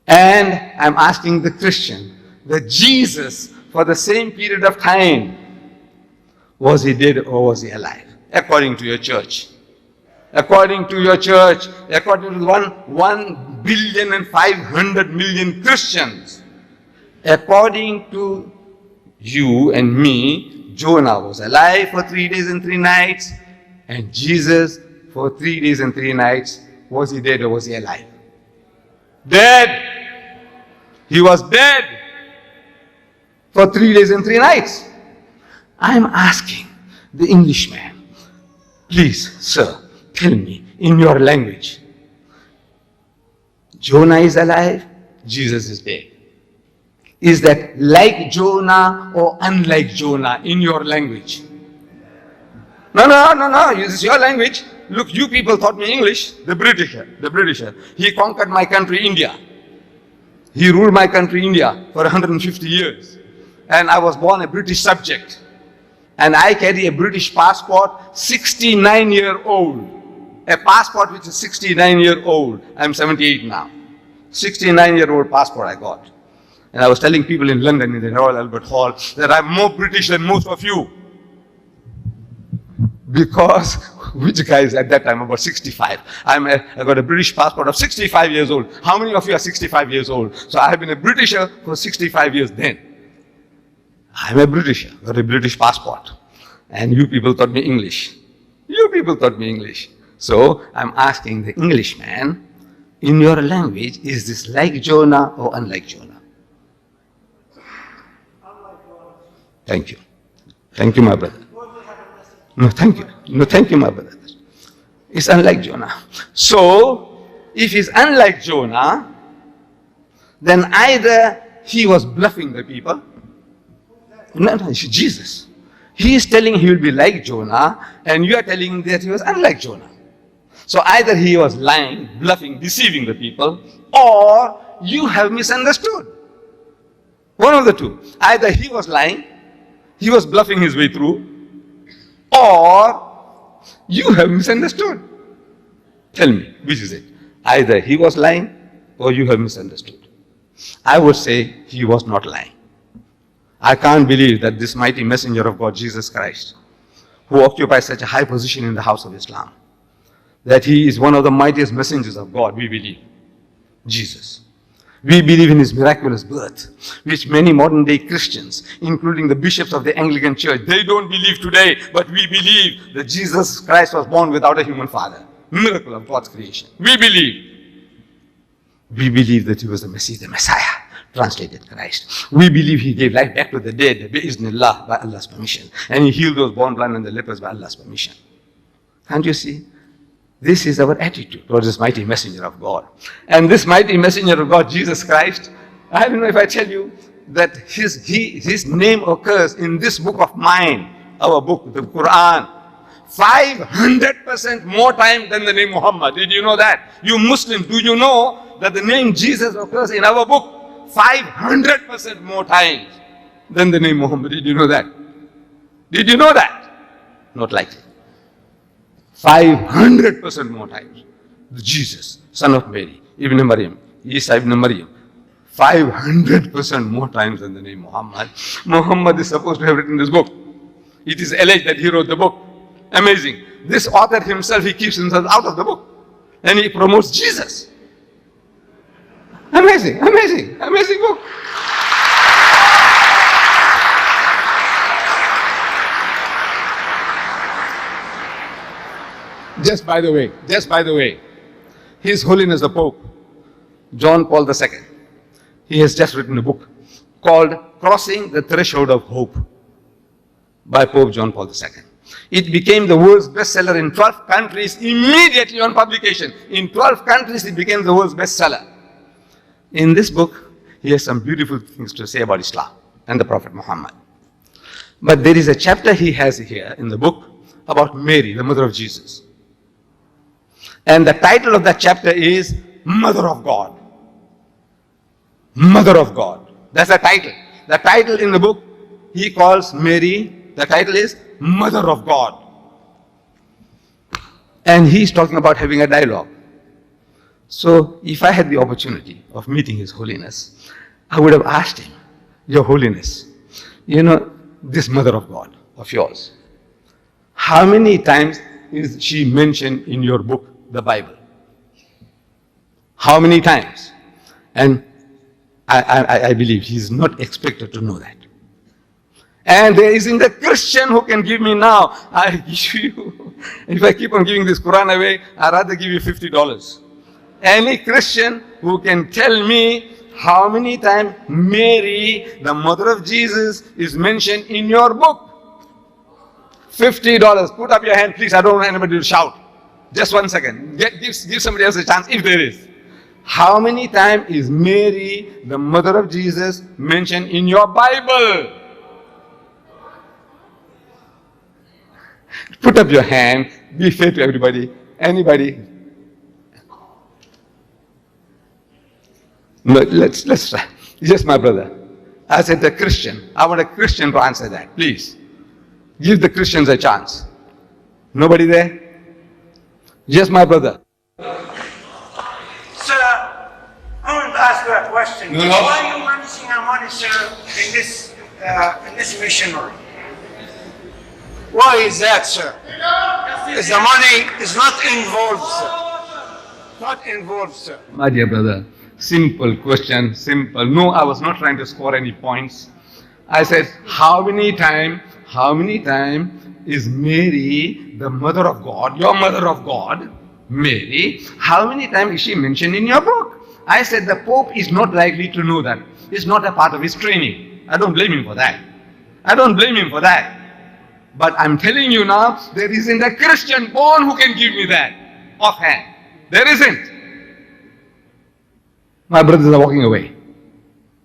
And I'm asking the Christian that Jesus, for the same period of time, was he dead or was he alive? According to your church. According to your church, according to 1,500,000,000 Christians, according to you and me, Jonah was alive for 3 days and 3 nights, and Jesus for 3 days and 3 nights, was he dead or was he alive? Dead! He was dead for 3 days and 3 nights. I'm asking the Englishman, please, sir, tell me in your language, Jonah is alive, Jesus is dead. Is that like Jonah or unlike Jonah in your language? No, this is your language. Look, you people taught me English. The Britisher. He conquered my country, India. He ruled my country, India, for 150 years. And I was born a British subject. And I carry a British passport, 69-year-old. A passport which is 69-year-old. I'm 78 now. 69-year-old passport I got. And I was telling people in London in the Royal Albert Hall that I'm more British than most of you. Because, which guys at that time, about 65. I got a British passport of 65 years old. How many of you are 65 years old? So I have been a Britisher for 65 years then. I'm a Britisher, got a British passport. And you people taught me English. So I'm asking the Englishman, in your language, is this like Jonah or unlike Jonah? Thank you. Thank you, my brother. No, thank you. No, thank you, my brother. It's unlike Jonah. So, if it's unlike Jonah, then either he was bluffing the people. No, it's Jesus. He is telling he will be like Jonah, and you are telling that he was unlike Jonah. So either he was lying, bluffing, deceiving the people, or you have misunderstood. One of the two. Either he was lying, he was bluffing his way through, or you have misunderstood. Tell me, which is it? Either he was lying, or you have misunderstood. I would say he was not lying. I can't believe that this mighty messenger of God, Jesus Christ, who occupies such a high position in the house of Islam, that he is one of the mightiest messengers of God, we believe. Jesus. We believe in his miraculous birth, which many modern day Christians, including the bishops of the Anglican Church, they don't believe today, but we believe that Jesus Christ was born without a human father. Miracle of God's creation. We believe that he was the Messiah, translated Christ. We believe he gave life back to the dead, bi-iznillah, by Allah's permission. And he healed those born blind and the lepers by Allah's permission. Can't you see? This is our attitude towards this mighty messenger of God. And this mighty messenger of God, Jesus Christ, I don't know if I tell you that his name occurs in this book of mine, our book, the Quran, 500% more time than the name Muhammad. Did you know that? You Muslims, do you know that the name Jesus occurs in our book 500% more times than the name Muhammad? Did you know that? Did you know that? Not likely. 500% more times. Jesus, son of Mary, Ibn Maryam, Isa ibn Maryam. 500% more times than the name Muhammad. Muhammad is supposed to have written this book. It is alleged that he wrote the book. Amazing. This author himself, he keeps himself out of the book. And he promotes Jesus. Amazing book. Just by the way, His Holiness the Pope, John Paul II, he has just written a book called Crossing the Threshold of Hope by Pope John Paul II. It became the world's bestseller in 12 countries immediately on publication. In 12 countries it became the world's bestseller. In this book, he has some beautiful things to say about Islam and the Prophet Muhammad. But there is a chapter he has here in the book about Mary, the mother of Jesus. And the title of that chapter is Mother of God. Mother of God. That's the title. The title in the book, he calls Mary, the title is Mother of God. And he's talking about having a dialogue. So if I had the opportunity of meeting His Holiness, I would have asked him, Your Holiness, you know, this Mother of God of yours, how many times is she mentioned in your book, the Bible? How many times? And I believe he's not expected to know that. And there isn't a Christian who can give me now. I give you, if I keep on giving this Quran away, I'd rather give you $50. Any Christian who can tell me how many times Mary, the mother of Jesus, is mentioned in your book? $50. Put up your hand, please. I don't want anybody to shout. Just 1 second. Give somebody else a chance if there is. How many times is Mary, the mother of Jesus, mentioned in your Bible? Put up your hand. Be fair to everybody. Anybody? No, let's try. Yes, my brother. I said a Christian. I want a Christian to answer that. Please. Give the Christians a chance. Nobody there? Yes, my brother. Sir, I want to ask you a question. No. Why are you managing our money, sir, in this missionary? Why is that, sir? Is the money is not involved, sir? Not involved, sir. My dear brother, simple question, simple. No, I was not trying to score any points. I said, how many time is Mary, the mother of God, your mother of God, Mary, how many times is she mentioned in your book? I said the Pope is not likely to know that. It's not a part of his training. I don't blame him for that. I don't blame him for that. But I'm telling you now, there isn't a Christian born who can give me that offhand. There isn't. My brothers are walking away.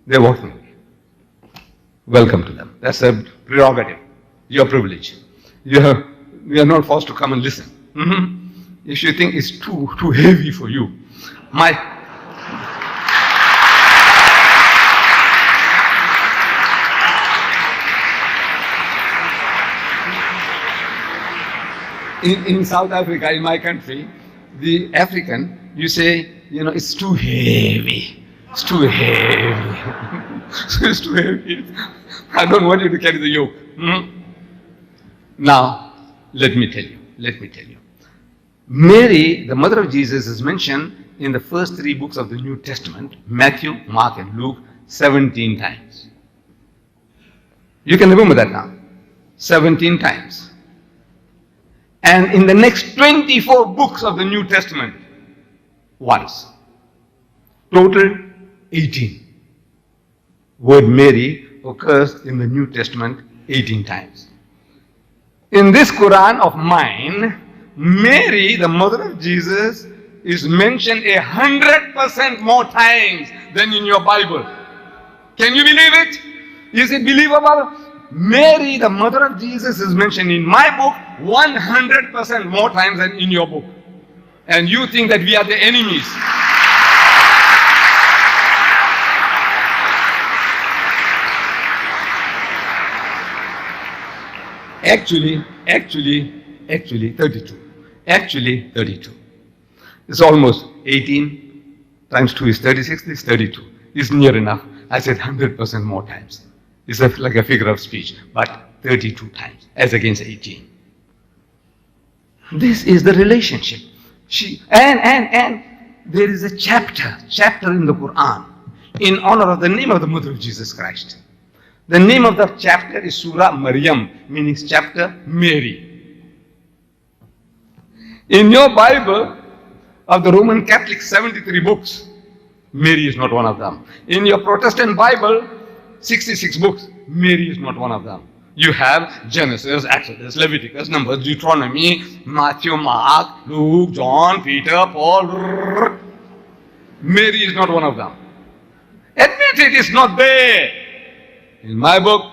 They're walking away. Welcome to them. That's a prerogative. Your privilege. You are not forced to come and listen. If you think it's too heavy for you, in South Africa, in my country, the African, you say, it's too heavy. It's too heavy. It's too heavy. I don't want you to carry the yoke. Now, let me tell you. Mary, the mother of Jesus, is mentioned in the first 3 books of the New Testament, Matthew, Mark, and Luke, 17 times. You can remember that now. 17 times. And in the next 24 books of the New Testament, once. Total 18. Word Mary occurs in the New Testament 18 times. In this Quran of mine, Mary, the mother of Jesus, is mentioned 100% more times than in your Bible. Can you believe it? Is it believable? Mary, the mother of Jesus, is mentioned in my book 100% more times than in your book. And you think that we are the enemies. Actually 32. Actually 32. It's almost 18 times 2 is 36, this is 32. It's near enough. I said 100% more times. It's like a figure of speech, but 32 times as against 18. This is the relationship. And there is a chapter in the Quran in honor of the name of the mother of Jesus Christ. The name of the chapter is Surah Maryam, meaning chapter Mary. In your Bible, of the Roman Catholic 73 books, Mary is not one of them. In your Protestant Bible, 66 books, Mary is not one of them. You have Genesis, Exodus, Leviticus, Numbers, Deuteronomy, Matthew, Mark, Luke, John, Peter, Paul. Mary is not one of them. Admit it is not there. In my book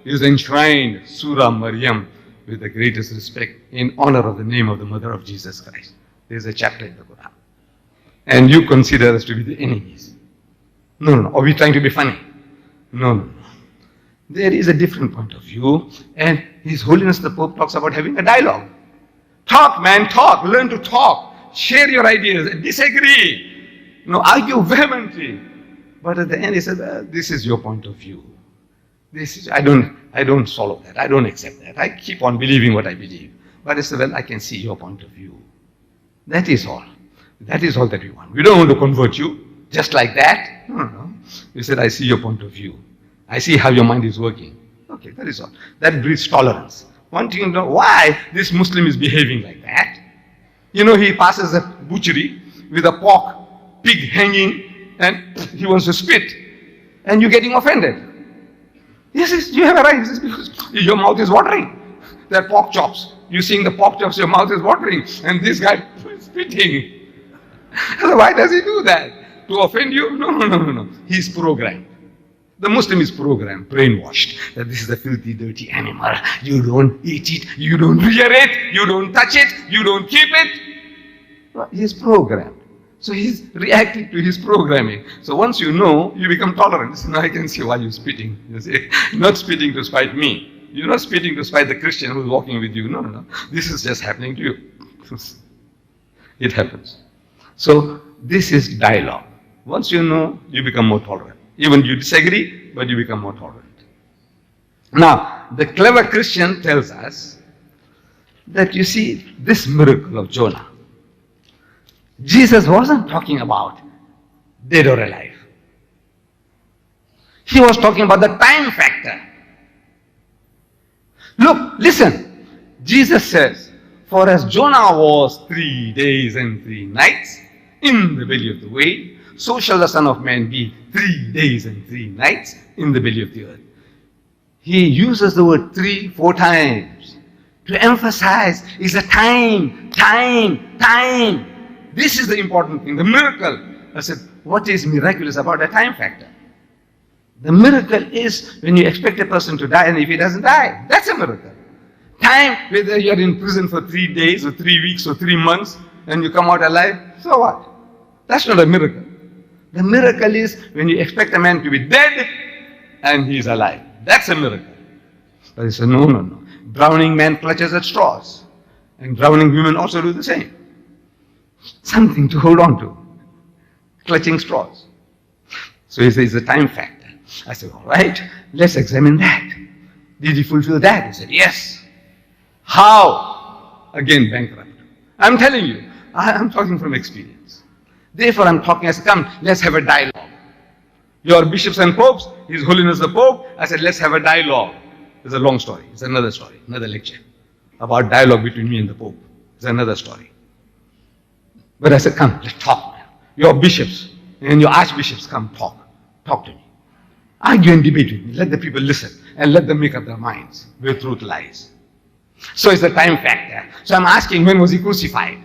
is enshrined Surah Maryam with the greatest respect in honor of the name of the mother of Jesus Christ. There is a chapter in the Quran. And you consider us to be the enemies. No. Are we trying to be funny? No. There is a different point of view, and His Holiness the Pope talks about having a dialogue. Talk, man, talk. Learn to talk. Share your ideas. Disagree. Argue vehemently. But at the end, he said, this is your point of view. I don't follow that. I don't accept that. I keep on believing what I believe. But he said, well, I can see your point of view. That is all. That is all that we want. We don't want to convert you just like that. No. We said, I see your point of view. I see how your mind is working. Okay, that is all. That breeds tolerance. Wanting to know why this Muslim is behaving like that. He passes a butchery with a pork, pig hanging, and he wants to spit. And you're getting offended. Yes, you have a right. This is because your mouth is watering. They're pork chops. You're seeing the pork chops, your mouth is watering, and this guy is spitting. So why does he do that? To offend you? No. He's programmed. The Muslim is programmed, brainwashed, that this is a filthy, dirty animal. You don't eat it, you don't rear it, you don't touch it, you don't keep it. Well, he's programmed. So he's reacting to his programming. So once you know, you become tolerant. So now I can see why you're spitting. You see, not spitting to spite me. You're not spitting to spite the Christian who's walking with you. No. This is just happening to you. It happens. So this is dialogue. Once you know, you become more tolerant. Even you disagree, but you become more tolerant. Now, the clever Christian tells us that, you see, this miracle of Jonah, Jesus wasn't talking about dead or alive. He was talking about the time factor. Look, listen. Jesus says, for as Jonah was 3 days and 3 nights in the belly of the whale, so shall the Son of Man be 3 days and 3 nights in the belly of the earth. He uses the word 3, 4 times to emphasize is a time. This is the important thing, the miracle. I said, what is miraculous about a time factor? The miracle is when you expect a person to die and if he doesn't die, that's a miracle. Time, whether you're in prison for 3 days or 3 weeks or 3 months and you come out alive, so what? That's not a miracle. The miracle is when you expect a man to be dead and he's alive. That's a miracle. But he said, no. Drowning man clutches at straws. And drowning women also do the same. Something to hold on to. Clutching straws. So he says, it's a time factor. I said, all right, let's examine that. Did he fulfill that? He said, yes. How? Again, bankrupt. I'm telling you, I'm talking from experience. Therefore, I'm talking, I said, come, let's have a dialogue. Your bishops and popes, His Holiness the Pope, I said, let's have a dialogue. It's a long story. It's another story, another lecture about dialogue between me and the Pope. It's another story. But I said, come, let's talk, man. Your bishops and your archbishops, come talk. Talk to me. Argue and debate with me. Let the people listen and let them make up their minds where truth lies. So it's a time factor. So I'm asking, when was he crucified?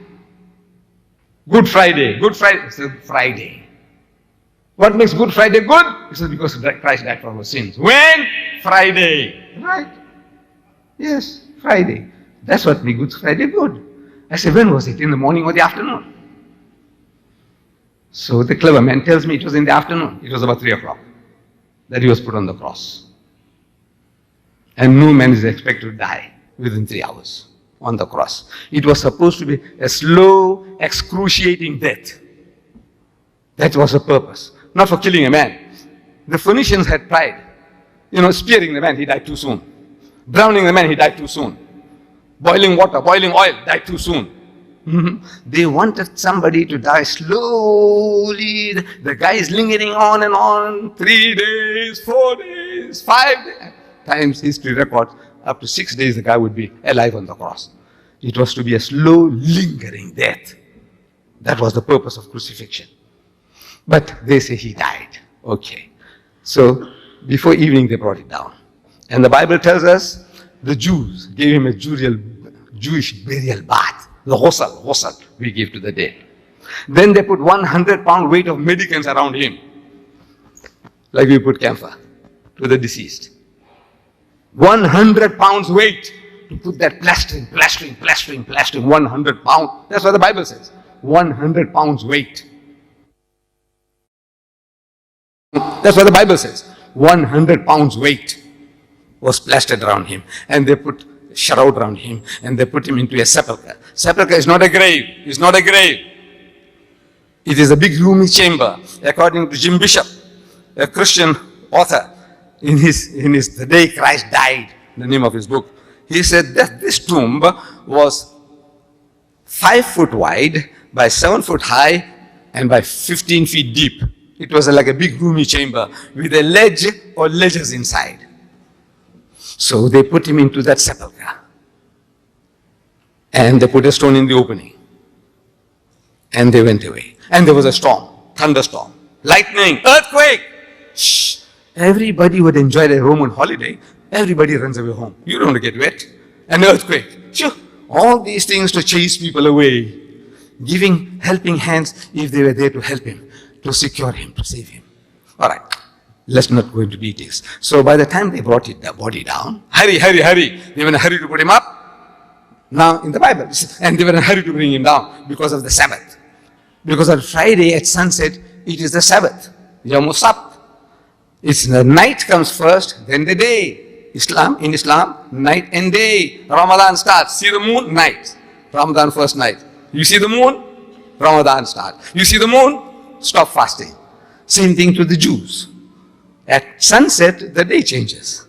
Good Friday. Good Friday. He said, Friday. What makes Good Friday good? He said, because Christ died for our sins. When? Friday. Right? Yes, Friday. That's what makes Good Friday good. I said, when was it? In the morning or the afternoon? So the clever man tells me it was in the afternoon. It was about 3 o'clock that he was put on the cross. And no man is expected to die within 3 hours on the cross. It was supposed to be a slow, excruciating death. That was the purpose. Not for killing a man. The Phoenicians had pride. Spearing the man, he died too soon. Drowning the man, he died too soon. Boiling water, boiling oil, died too soon. They wanted somebody to die slowly. The guy is lingering on and on. 3 days, 4 days, 5 days. Times history records, up to 6 days the guy would be alive on the cross. It was to be a slow, lingering death. That was the purpose of crucifixion. But they say he died. Okay. So before evening they brought it down. And the Bible tells us the Jews gave him a Jewish burial bath. The ghusl we give to the dead. Then they put 100-pound weight of medicines around him. Like we put camphor to the deceased. 100 pounds weight to put that plastering, 100 pounds. That's what the Bible says. 100 pounds weight. That's what the Bible says. 100 pounds weight was plastered around him. And they put shroud around him and they put him into a sepulchre. Sepulchre is not a grave. It's not a grave. It is a big roomy chamber. According to Jim Bishop, a Christian author, in his The Day Christ Died, the name of his book, he said that this tomb was 5 foot wide by 7 foot high and by 15 feet deep. It was like a big roomy chamber with a ledge or ledges inside. So they put him into that sepulchre. And they put a stone in the opening. And they went away. And there was a storm, thunderstorm, lightning, earthquake. Shh. Everybody would enjoy a Roman holiday. Everybody runs away home. You don't want to get wet. an earthquake. Sure. All these things to chase people away. Giving helping hands if they were there to help him, to secure him, to save him. All right. Let's not go into details. So by the time they brought the body down, hurry. They were in a hurry to put him up. Now in the Bible, and they were in a hurry to bring him down because of the Sabbath. Because on Friday at sunset, it is the Sabbath. Yom Sabt. It's the night comes first, then the day. In Islam, night and day. Ramadan starts. See the moon? Night. Ramadan first night. You see the moon? Ramadan starts. You see the moon? Stop fasting. Same thing to the Jews. At sunset, the day changes.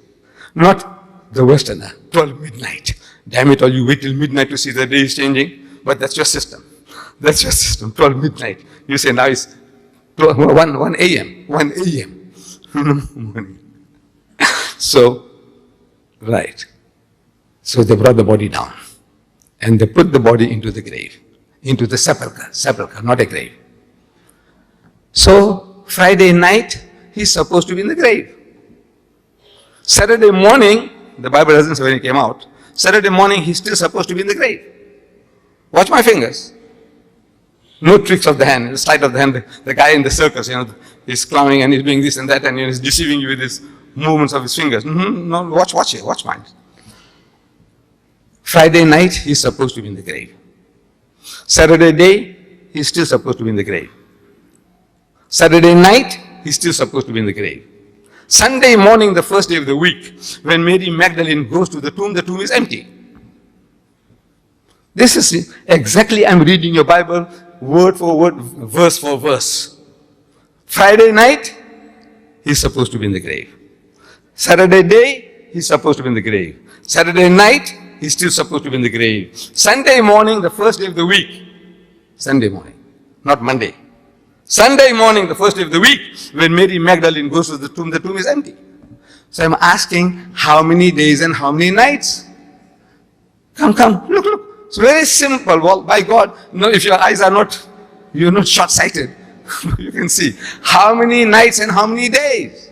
Not the Westerner, 12 midnight. Damn it all, you wait till midnight to see the day is changing. But that's your system. That's your system, 12 midnight. You say now it's 1 a.m. 1 a.m. So, right. So they brought the body down. And they put the body into the grave. Into the sepulchre, not a grave. So, Friday night, he's supposed to be in the grave. Saturday morning, the Bible doesn't say when he came out, Saturday morning, he's still supposed to be in the grave. Watch my fingers. No tricks of the hand, sleight of the hand. The guy in the circus, he's clowning and he's doing this and that and he's deceiving you with his movements of his fingers. No, watch it, watch mine. Friday night, he's supposed to be in the grave. Saturday day, he's still supposed to be in the grave. Saturday night, he's still supposed to be in the grave. Sunday morning, the first day of the week, when Mary Magdalene goes to the tomb is empty. This is exactly, I'm reading your Bible, word for word, verse for verse. Friday night, he's supposed to be in the grave. Saturday day, he's supposed to be in the grave. Saturday night, he's still supposed to be in the grave. Sunday morning, the first day of the week, Sunday morning, not Monday. Sunday morning, the first day of the week, when Mary Magdalene goes to the tomb is empty. So I'm asking, how many days and how many nights? Come, look. It's very simple. Well, by God, if your eyes are not, you're not short-sighted, you can see. How many nights and how many days?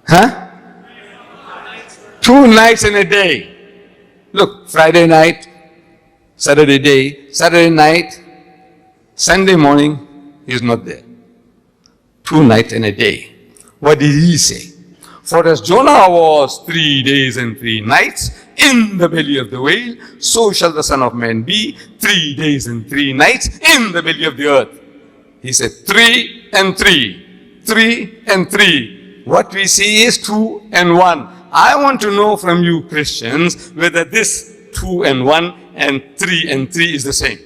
Huh? 2 nights and a day. Look, Friday night, Saturday day, Saturday night, Sunday morning, he's not there. 2 nights and a day. What did he say? For as Jonah was 3 days and 3 nights in the belly of the whale, so shall the Son of Man be 3 days and 3 nights in the belly of the earth. He said 3 and 3, 3 and 3. What we see is 2 and 1. I want to know from you Christians whether this 2 and 1 and 3 is the same.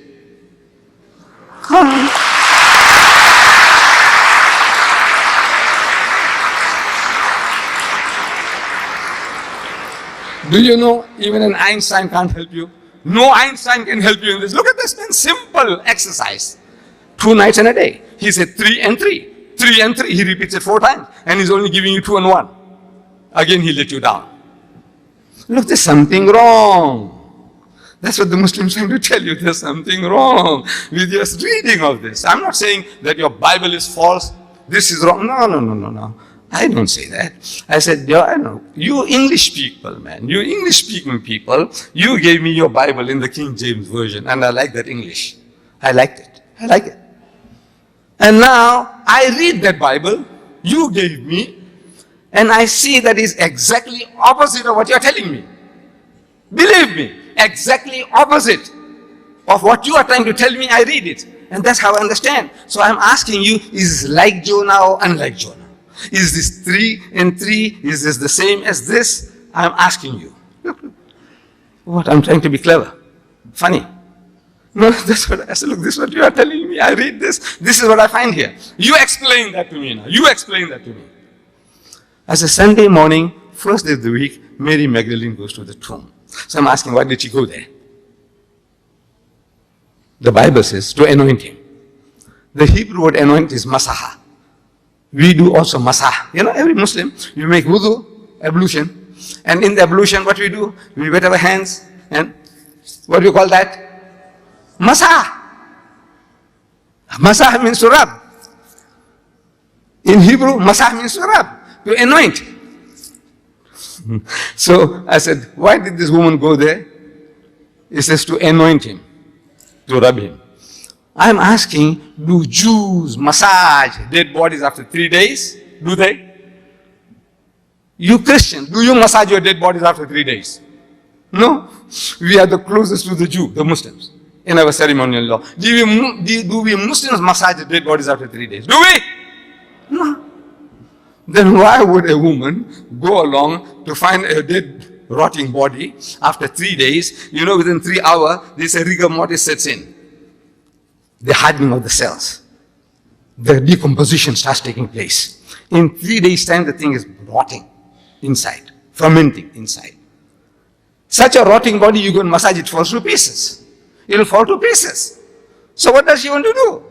Do you know even an Einstein can't help you? No Einstein can help you in this. Look at this man, simple exercise. 2 nights and a day. He said 3 and 3. 3 and 3. He repeats it 4 times. And he's only giving you 2 and 1. Again, he let you down. Look, there's something wrong. That's what the Muslims are trying to tell you. There's something wrong with your reading of this. I'm not saying that your Bible is false. This is wrong. No. I don't say that. I said, you English people, man. You English speaking people, you gave me your Bible in the King James Version. And I like that English. I liked it. I like it. And now I read that Bible you gave me. And I see that is exactly opposite of what you're telling me. Believe me, exactly opposite of what you are trying to tell me, I read it. And that's how I understand. So I'm asking you, is like Jonah or unlike Jonah? Is this 3 and 3? Is this the same as this? I'm asking you. What? I'm trying to be clever. Funny. No, that's what I said. Look, this is what you are telling me. I read this. This is what I find here. You explain that to me now. You explain that to me. As a Sunday morning, first day of the week, Mary Magdalene goes to the tomb. So I'm asking, why did she go there? The Bible says to anoint him. The Hebrew word anoint is masaha. We do also masah. Every Muslim, you make wudu, ablution. And in the ablution, what we do? We wet our hands and what do you call that? Masah. Masah means to rub. In Hebrew, masah means to rub. To anoint. So I said, why did this woman go there? He says to anoint him, to rub him. I'm asking, do Jews massage dead bodies after 3 days? Do they? You Christians, do you massage your dead bodies after 3 days? No. We are the closest to the Jew, the Muslims, in our ceremonial law. Do we Muslims massage the dead bodies after 3 days? Do we? No. Then why would a woman go along to find a dead, rotting body after 3 days? You know, within 3 hours, this rigor mortis sets in. The hardening of the cells. The decomposition starts taking place. In 3 days' time, the thing is rotting inside, fermenting inside. Such a rotting body, you go and massage it, falls to pieces. It'll fall to pieces. So what does she want to do?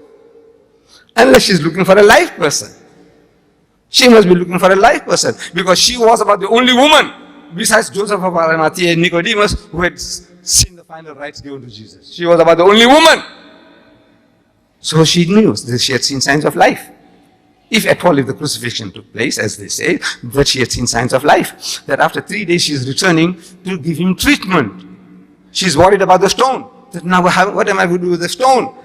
Unless she's looking for a live person. She must be looking for a live person, because she was about the only woman, besides Joseph of Arimathea and Nicodemus, who had seen the final rites given to Jesus. She was about the only woman. So she knew that she had seen signs of life. If at all, if the crucifixion took place, as they say, that she had seen signs of life. That after 3 days she is returning to give him treatment. She's worried about the stone. That now what am I going to do with the stone?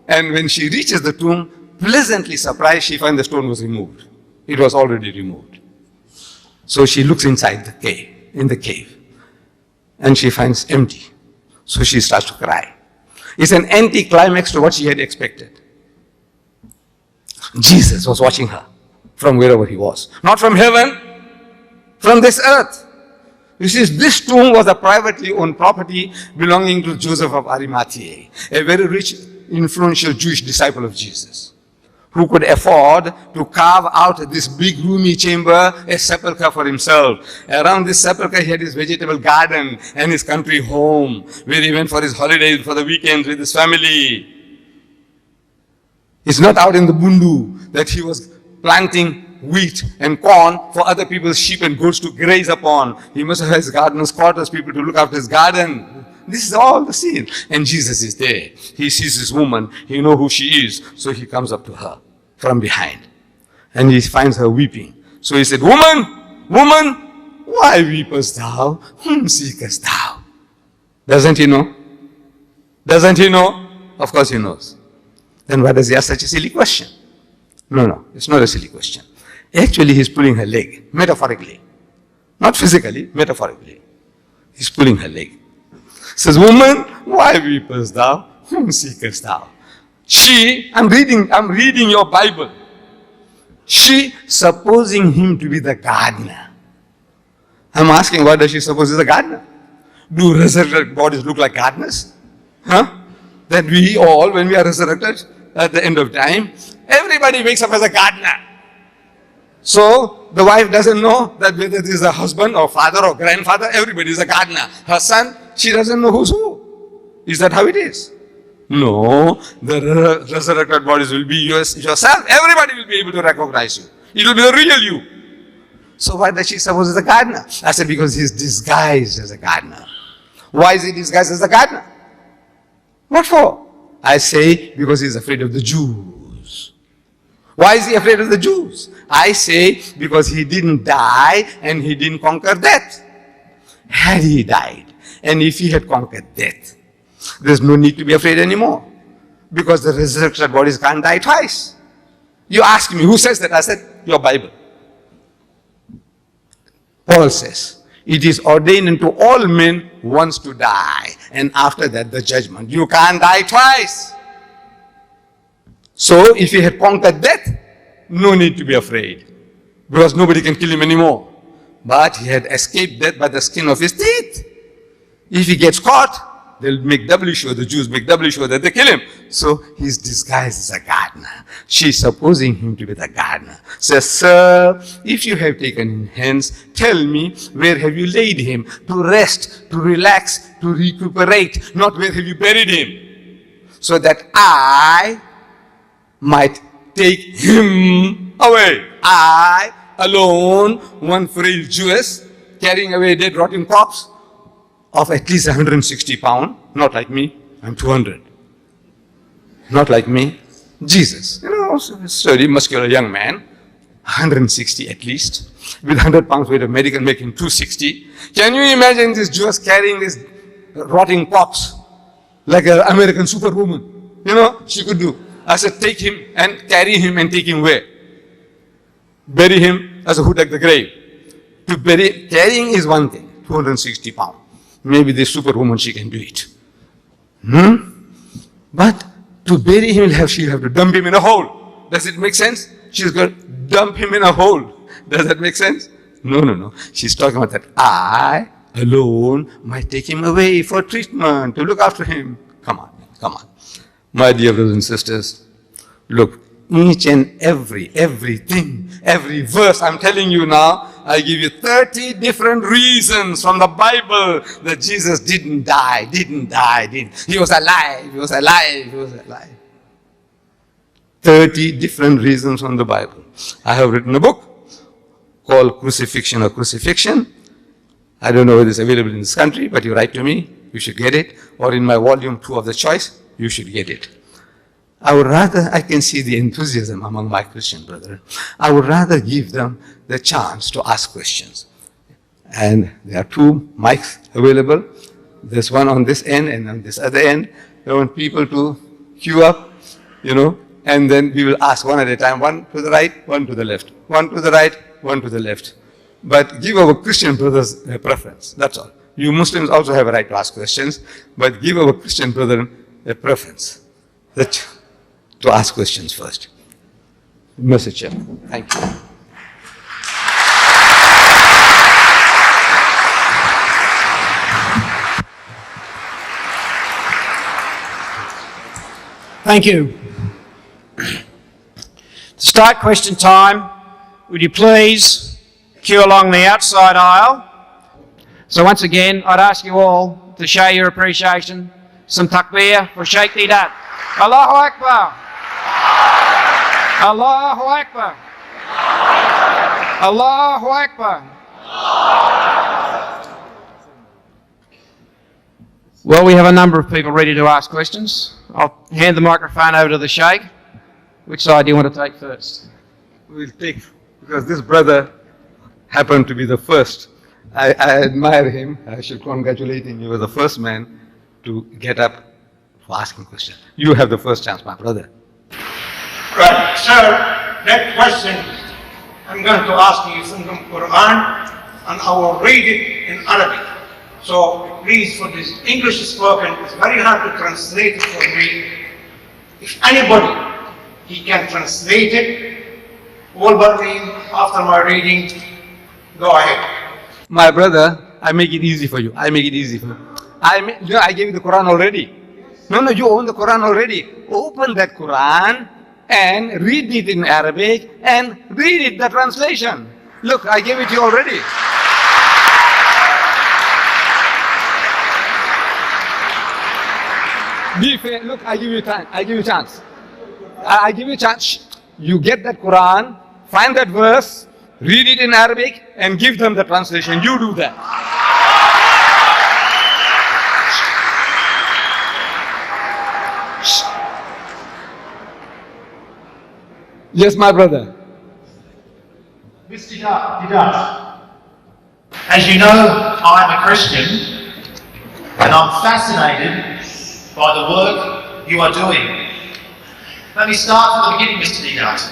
And when she reaches the tomb, pleasantly surprised, she finds the stone was removed. It was already removed. So she looks inside the cave, in the cave, and she finds empty. So she starts to cry. It's an anti-climax to what she had expected. Jesus was watching her from wherever he was. Not from heaven, from this earth. You see, this tomb was a privately owned property belonging to Joseph of Arimathea, a very rich, influential Jewish disciple of Jesus, who could afford to carve out this big roomy chamber, a sepulchre for himself. Around this sepulchre, he had his vegetable garden and his country home, where he went for his holidays, for the weekends with his family. It's not out in the bundu that he was planting wheat and corn for other people's sheep and goats to graze upon. He must have his gardener's quarters, people to look after his garden. This is all the scene. And Jesus is there. He sees this woman. He knows who she is. So he comes up to her from behind. And he finds her weeping. So he said, woman, woman, why weepest thou? Whom seekest thou? Doesn't he know? Doesn't he know? Of course he knows. Then why does he ask such a silly question? No, it's not a silly question. Actually, he's pulling her leg, metaphorically. Not physically, metaphorically. He's pulling her leg. Says, woman, why weepest thou? Whom seekest thou? She, I'm reading your Bible. She, supposing him to be the gardener. I'm asking, what does she suppose is a gardener? Do resurrected bodies look like gardeners? Huh? That we all, when we are resurrected at the end of time, everybody wakes up as a gardener. So the wife doesn't know that whether it is a husband or father or grandfather, everybody is a gardener. Her son, she doesn't know who's who. Is that how it is? No, the resurrected bodies will be yourself. Everybody will be able to recognize you. It will be the real you. So why does she suppose he's a gardener? I said, because he's disguised as a gardener. Why is he disguised as a gardener? What for? I say, because he's afraid of the Jews. Why is he afraid of the Jews? I say, because he didn't die and he didn't conquer death. Had he died, and if he had conquered death, there's no need to be afraid anymore. Because the resurrected bodies can't die twice. You ask me, who says that? I said, your Bible. Paul says, it is ordained unto all men once to die, and after that the judgment. You can't die twice. So if he had conquered death, no need to be afraid, because nobody can kill him anymore. But he had escaped death by the skin of his teeth. If he gets caught, they'll make doubly sure, the Jews make doubly sure that they kill him. So he's disguised as a gardener. She's supposing him to be the gardener. Says, sir, if you have taken him hence, tell me, where have you laid him? To rest, to relax, to recuperate, not where have you buried him? So that I might take him away. I, alone, one frail Jewess, carrying away a dead rotting corpse of at least 160 pounds, not like me, I'm 200. Not like me. Jesus, sturdy, muscular young man, 160 at least. With 100 pounds weight of medical, make him 260. Can you imagine this Jewess carrying this rotting corpse like an American superwoman? You know, she could do. I said, take him and carry him and take him where? Bury him as who dug the grave. To bury, carrying is one thing, 260 pounds. Maybe this superwoman, she can do it. But to bury him, she'll have to dump him in a hole. Does it make sense? She's going to dump him in a hole. Does that make sense? No. She's talking about that I alone might take him away for treatment, to look after him. Come on. My dear brothers and sisters, look, each and everything, every verse I'm telling you now, I give you 30 different reasons from the Bible that Jesus didn't die. He was alive. 30 different reasons from the Bible. I have written a book called Crucifixion or Crucifixion. I don't know whether it's available in this country, but you write to me, you should get it. Or in my volume 2 of the choice, you should get it. I can see the enthusiasm among my Christian brethren. I would rather give them the chance to ask questions. And there are 2 mics available. There's one on this end and on this other end. I want people to queue up, and then we will ask one at a time, one to the right, one to the left, one to the right, one to the left. But give our Christian brothers a preference, that's all. You Muslims also have a right to ask questions, but give our Christian brethren a preference to ask questions first. Mr. Chairman, thank you. Thank you. To start question time, would you please queue along the outside aisle? So once again, I'd ask you all to show your appreciation. Some takbir for Sheikh Deedat. Allahu Akbar. Allahu Akbar. Allahu Akbar. Well, we have a number of people ready to ask questions. I'll hand the microphone over to the Sheikh. Which side do you want to take first? We'll take, because this brother happened to be the first. I admire him. I should congratulate him. He was the first man to get up for asking questions. You have the first chance, my brother. Right, sir, that question I'm going to ask you from the Quran, and I will read it in Arabic. So please, for this English spoken, it's very hard to translate it for me. If anybody, he can translate it, all but me, after my reading, go ahead. My brother, I make it easy for you. I gave you the Quran already. No, you own the Quran already. Open that Quran and read it in Arabic and read it, the translation. Look, I gave it to you already. Be fair. Look, I give you time. I give you chance. I give you a chance. You get that Quran, find that verse, read it in Arabic, and give them the translation. You do that. Yes, my brother. Mr. Deedat, As you know, I'm a Christian, and I'm fascinated by the work you are doing. Let me start from the beginning, Mr. Deedat.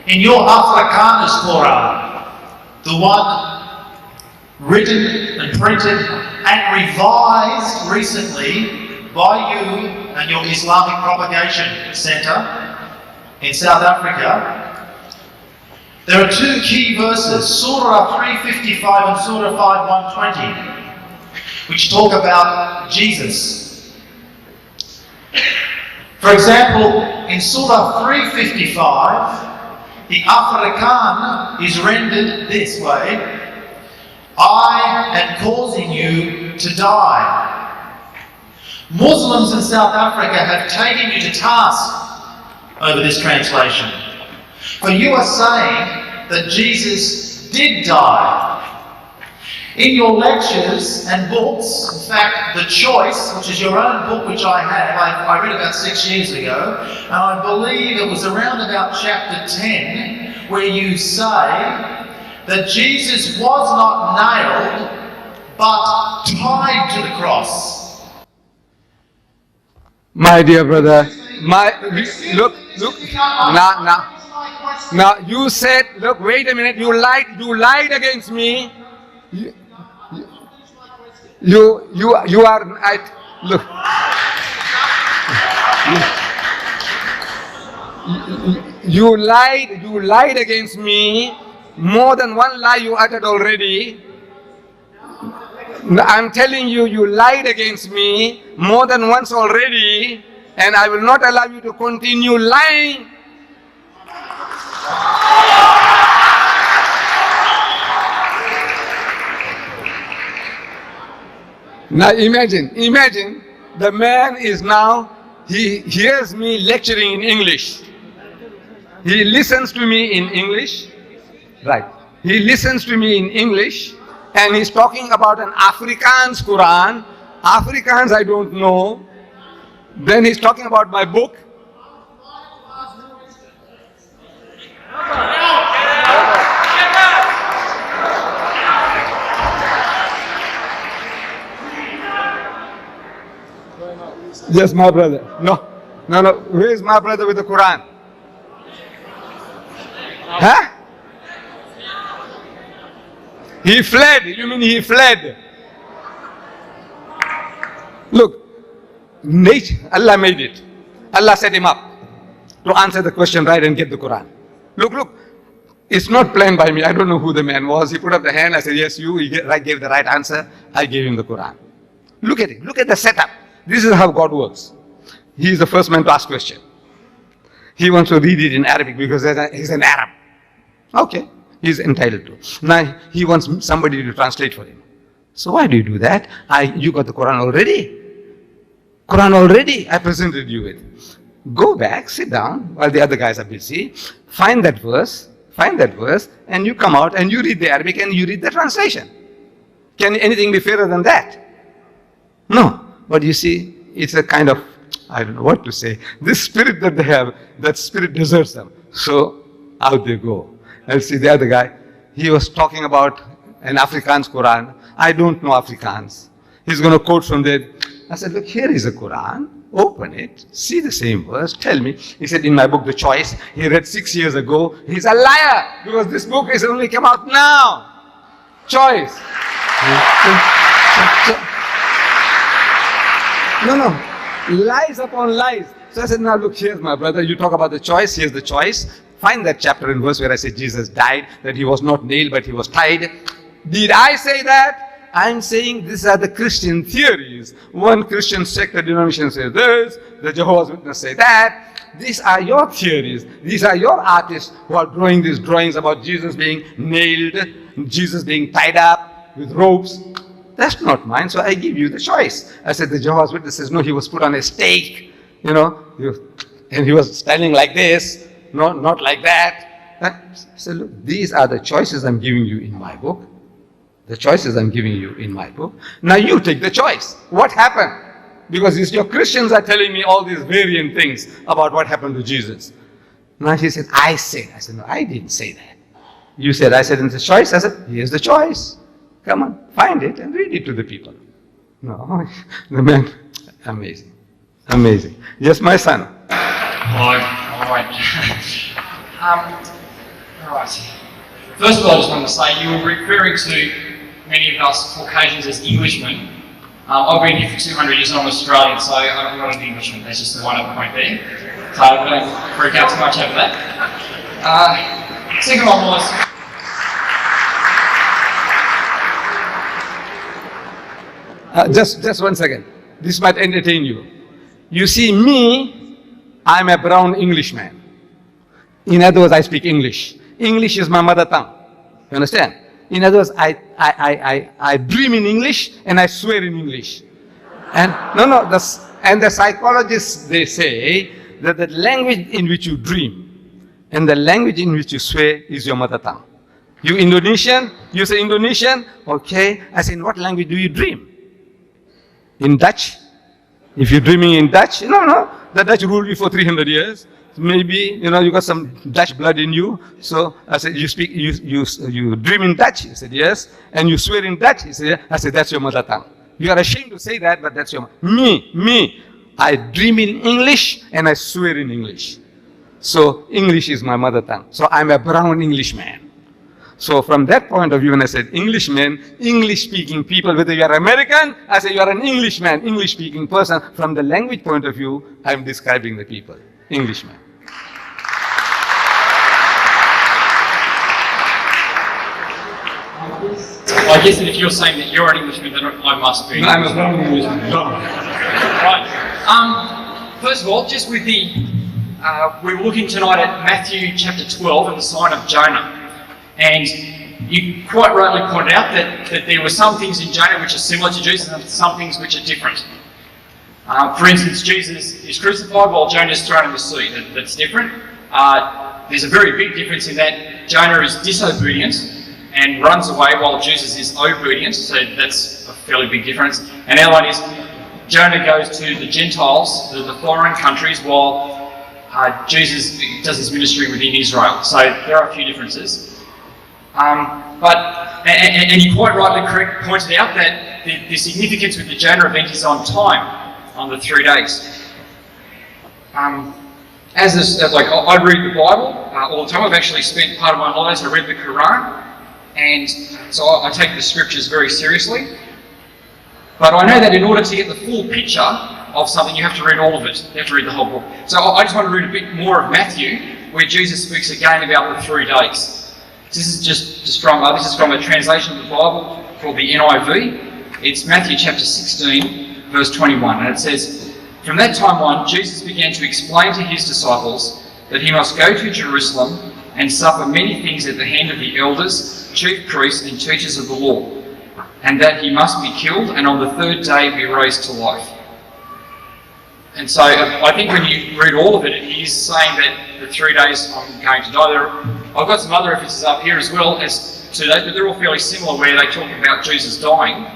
In your Afrikaans Quran, the one written and printed and revised recently by you and your Islamic Propagation Centre in South Africa, there are 2 key verses, Surah 355 and Surah 5120, which talk about Jesus. For example, in Surah 355, the Afrikaan is rendered this way: I am causing you to die. Muslims in South Africa have taken you to task over this translation. For you are saying that Jesus did die. In your lectures and books, in fact, The Choice, which is your own book, which I have, I read about 6 years ago, and I believe it was around about chapter 10, where you say that Jesus was not nailed but tied to the cross. My dear brother, look, now you said, look, wait a minute, you lied against me. You are, look. You lied against me. More than one lie you uttered already. I'm telling you, you lied against me more than once already, and I will not allow you to continue lying. Now imagine, the man is now, he hears me lecturing in English. He listens to me in English, right? He listens to me in English, and he's talking about an Afrikaans Quran. Afrikaans I don't know. Then he's talking about my book. Yes, my brother. No. Where is my brother with the Quran? Huh? He fled. You mean he fled? Look, Allah made it. Allah set him up to answer the question right and get the Quran. Look. It's not planned by me. I don't know who the man was. He put up the hand. I said, yes, you. He gave the right answer. I gave him the Quran. Look at it. Look at the setup. This is how God works. He is the first man to ask question. He wants to read it in Arabic because he's an Arab. Okay, he's entitled to. Now he wants somebody to translate for him. So why do you do that? You got the Quran already. I presented you with. Go back, sit down while the other guys are busy. Find that verse, and you come out and you read the Arabic and you read the translation. Can anything be fairer than that? No. But you see, it's a kind of, I don't know what to say. This spirit that they have, that spirit deserts them. So out they go. And see the other guy, he was talking about an Afrikaans Quran. I don't know Afrikaans. He's going to quote from there. I said, look, here is a Quran. Open it. See the same verse. Tell me. He said, in my book, The Choice, he read 6 years ago. He's a liar because this book is only come out now. Choice. No. Lies upon lies. So I said, now look, here's my brother. You talk about the choice. Here's the choice. Find that chapter and verse where I say Jesus died, that he was not nailed, but he was tied. Did I say that? I'm saying these are the Christian theories. One Christian sect or denomination says this, the Jehovah's Witnesses say that. These are your theories. These are your artists who are drawing these drawings about Jesus being nailed, Jesus being tied up with ropes. That's not mine, so I give you the choice. I said, the Jehovah's Witnesses, no, he was put on a stake, and he was standing like this, no, not like that. I said, look, these are the choices I'm giving you in my book. The choices I'm giving you in my book. Now you take the choice. What happened? Because your Christians are telling me all these variant things about what happened to Jesus. Now he said, I said. I said, no, I didn't say that. You said, I said, in the choice. I said, here's the choice. Come on, find it and read it to the people. No, the man, amazing. Yes, my son. All right. First of all, I just wanted to say, you were referring to many of us Caucasians as Englishmen. I've been here for 200 years and I'm Australian, so I'm not an Englishman. That's just the one-up point there. So don't freak out too much over that. Second one was, just 1 second. This might entertain you. You see, me, I'm a brown Englishman. In other words, I speak English. English is my mother tongue. You understand? In other words, I dream in English and I swear in English. And the psychologists, they say that the language in which you dream and the language in which you swear is your mother tongue. You Indonesian, you say Indonesian, okay. I say, in what language do you dream? In Dutch? If you're dreaming in Dutch, no, the Dutch ruled you for 300 years. maybe, you got some Dutch blood in you. So I said, you dream in Dutch? He said, yes. And you swear in Dutch? He said, yes. I said, that's your mother tongue. You are ashamed to say that, but that's your, me. I dream in English and I swear in English. So English is my mother tongue. So I'm a brown Englishman. So from that point of view, when I said Englishman, English-speaking people, whether you are American, I say you are an Englishman, English-speaking person. From the language point of view, I'm describing the people, Englishman. I guess that if you're saying that you're an Englishman, then I must be. No, I'm a brown Englishman. Right. First of all, just with the, we were looking tonight at Matthew chapter 12 and the sign of Jonah. And you quite rightly pointed out that there were some things in Jonah which are similar to Jesus and some things which are different. For instance, Jesus is crucified while Jonah is thrown in the sea. That's different. There's a very big difference in that Jonah is disobedient and runs away while Jesus is obedient, so that's a fairly big difference. And the other one is Jonah goes to the Gentiles, the foreign countries, while Jesus does his ministry within Israel. So there are a few differences. And you quite rightly pointed out that the significance with the Jonah event is on time, on the 3 days. I read the Bible all the time. I've actually spent part of my holidays, I read the Quran, and so I take the scriptures very seriously. But I know that in order to get the full picture of something, you have to read all of it. You have to read the whole book. So I just want to read a bit more of Matthew, where Jesus speaks again about the 3 days. This is this is from a translation of the Bible called the NIV. It's Matthew chapter 16, verse 21, and it says, "From that time on, Jesus began to explain to his disciples that he must go to Jerusalem and suffer many things at the hand of the elders, chief priests, and teachers of the law, and that he must be killed and on the 3rd day be raised to life." And so I think when you read all of it, he's saying that the 3 days I'm going to die. I've got some other references up here as well as to those, but they're all fairly similar where they talk about Jesus dying.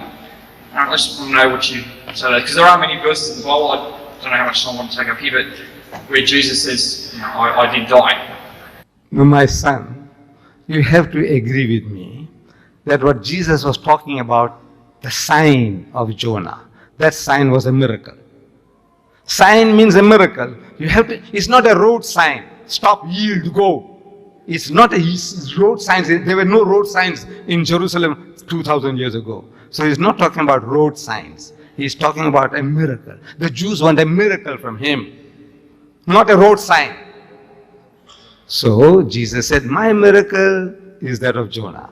I just want to know what you say, because there are many verses in the Bible, I don't know how much time I want to take up here, but where Jesus says, I did die. My son, you have to agree with me that what Jesus was talking about, the sign of Jonah, that sign was a miracle. Sign means a miracle. You have to, it's not a road sign. Stop, yield, go. It's not a road signs. There were no road signs in Jerusalem 2,000 years ago. So he's not talking about road signs. He's talking about a miracle. The Jews want a miracle from him, not a road sign. So Jesus said, my miracle is that of Jonah.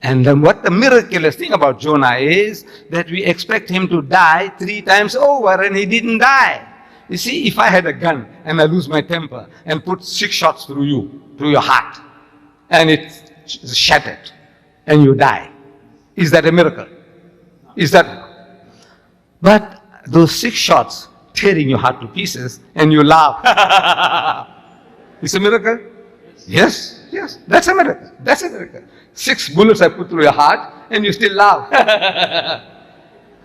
And then what the miraculous thing about Jonah is that we expect him to die 3 times over and he didn't die. You see, if I had a gun and I lose my temper and put 6 shots through you, through your heart, and it's shattered and you die, is that a miracle? Is that? But those 6 shots tearing your heart to pieces and you laugh. It's a miracle? Yes, yes, that's a miracle. That's a miracle. 6 bullets I put through your heart and you still laugh.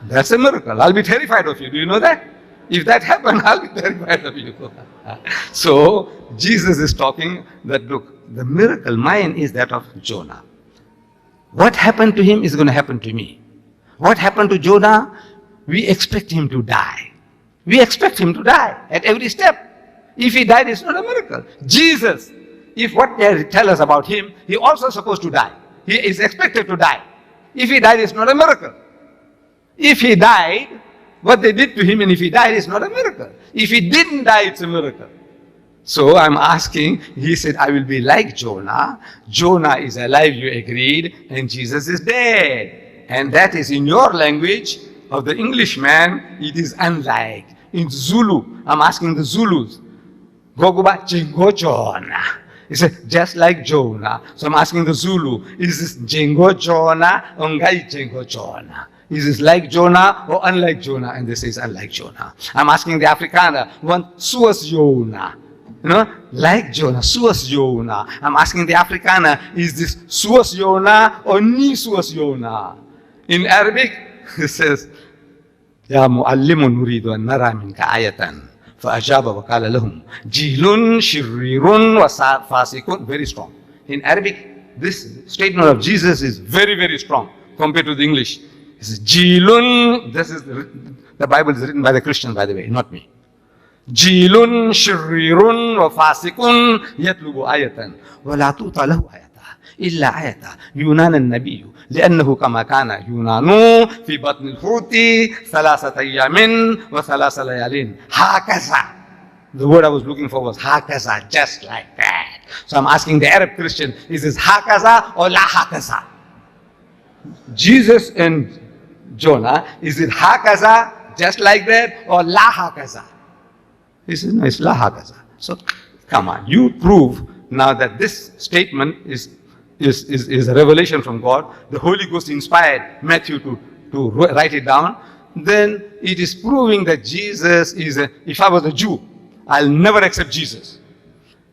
That's a miracle. I'll be terrified of you. Do you know that? If that happened, I'll be terrified of you. So Jesus is talking that, look, the miracle mine is that of Jonah. What happened to him is going to happen to me. What happened to Jonah? We expect him to die. We expect him to die at every step. If he died, it's not a miracle. Jesus, if what they tell us about him, he also supposed to die. He is expected to die. If he died, it's not a miracle. If he died, what they did to him, and if he died, it's not a miracle. If he didn't die, it's a miracle. So I'm asking, he said, I will be like Jonah. Jonah is alive, you agreed, and Jesus is dead. And that is in your language of the Englishman, it is unlike. In Zulu, I'm asking the Zulus, Goguba Jengo Jonah. He said, just like Jonah. So I'm asking the Zulu, is this Jengo Jonah or Ngai Jengo Jonah? Is this like Jonah or unlike Jonah? And they say it's unlike Jonah. I'm asking the Afrikaner, one Suas Jonah. You know, like Jonah, Suas Jonah. I'm asking the Afrikaner, is this Suas Jonah or Ni Suas Jonah? In Arabic, it says, Ya mu'allimun nuridu an nara minka ayatan. فأجاب وقال لهم جيل شرير وفاسق. Very strong. In Arabic, this statement of Jesus is very, very strong compared to the English. It says Jilun. This is the Bible is written by the Christians, by the way, not me. Jilun shirirun wa fasikun yatlubu ayatan wa la tuta lahu ayata illa ayata yunan an-nabiy لأنه كما كان يونان في بطن الحوت 3 أيام و3 ليال هكذا. The word I was looking for was hakaza, just like that. So I'm asking the Arab Christian, is this hakaza or la hakaza? Jesus and Jonah, is it hakaza, just like that, or la hakaza? He says, no, it's la hakaza. So come on, you prove now that this statement is a revelation from God. The Holy Ghost inspired Matthew to write it down. Then it is proving that Jesus is if I was a Jew, I'll never accept Jesus.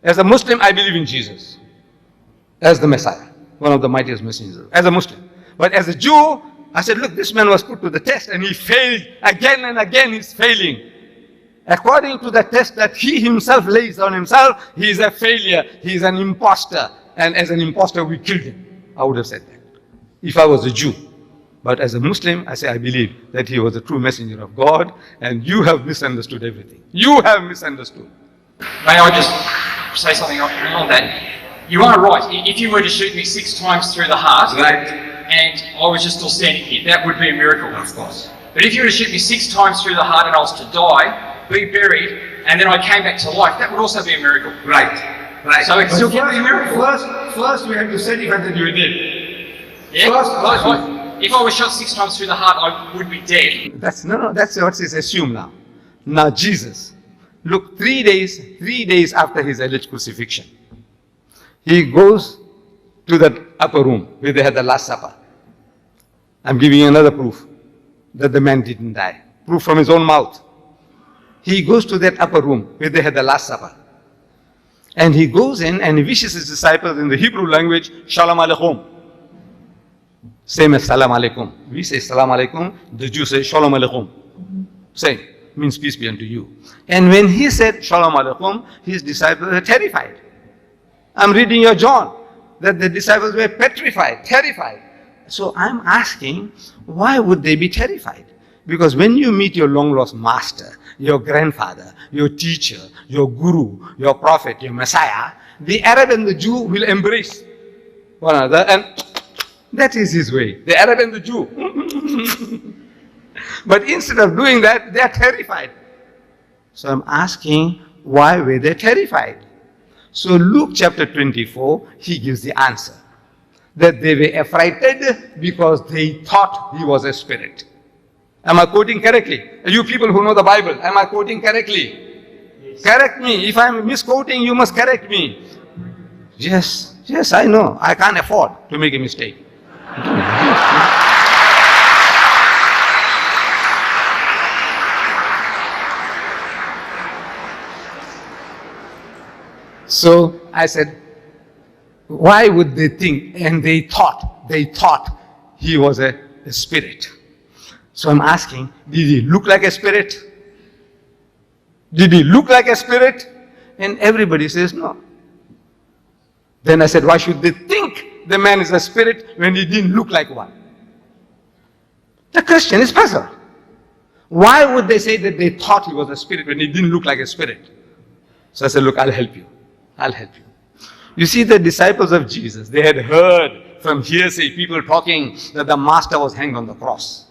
As a Muslim, I believe in Jesus as the Messiah, one of the mightiest messengers, as a Muslim. But as a Jew, I said, look, this man was put to the test and he failed again and again. He's failing. According to the test that he himself lays on himself, he is a failure. He is an imposter. And as an imposter, we killed him. I would have said that if I was a Jew. But as a Muslim, I say I believe that he was a true messenger of God, and you have misunderstood everything. You have misunderstood. May I just say something on that? You are right. If you were to shoot me 6 times through the heart, right, and I was just still standing here, that would be a miracle, of course. But if you were to shoot me 6 times through the heart and I was to die, be buried, and then I came back to life, that would also be a miracle. Right. Right. So it still can be a miracle. First we have to certify that you are dead. Yeah. If I was shot 6 times through the heart, I would be dead. That's what is assumed now. Now Jesus, look, 3 days after his alleged crucifixion, he goes to that upper room where they had the Last Supper. I'm giving you another proof that the man didn't die. Proof from his own mouth. He goes to that upper room where they had the Last Supper. And he goes in and he wishes his disciples in the Hebrew language, Shalom Aleichem. Same as Salam Alaikum. We say Salam Alaikum, the Jews say Shalom Aleichem. Same, means peace be unto you. And when he said Shalom Aleichem, his disciples were terrified. I'm reading your John, that the disciples were petrified, terrified. So I'm asking, why would they be terrified? Because when you meet your long lost master, your grandfather, your teacher, your guru, your prophet, your Messiah, the Arab and the Jew will embrace one another, and that is his way, the Arab and the Jew. But instead of doing that, they are terrified. So I'm asking, why were they terrified? So Luke chapter 24, he gives the answer. That they were affrighted because they thought he was a spirit. Am I quoting correctly? You people who know the Bible, am I quoting correctly? Yes. Correct me. If I'm misquoting, you must correct me. Yes, I know. I can't afford to make a mistake. So I said, why would they think? And they thought he was a spirit. So I'm asking, did he look like a spirit? Did he look like a spirit? And everybody says no. Then I said, why should they think the man is a spirit when he didn't look like one? The Christian is puzzled. Why would they say that they thought he was a spirit when he didn't look like a spirit? So I said, look, I'll help you. You see, the disciples of Jesus, they had heard from hearsay people talking that the master was hanged on the cross.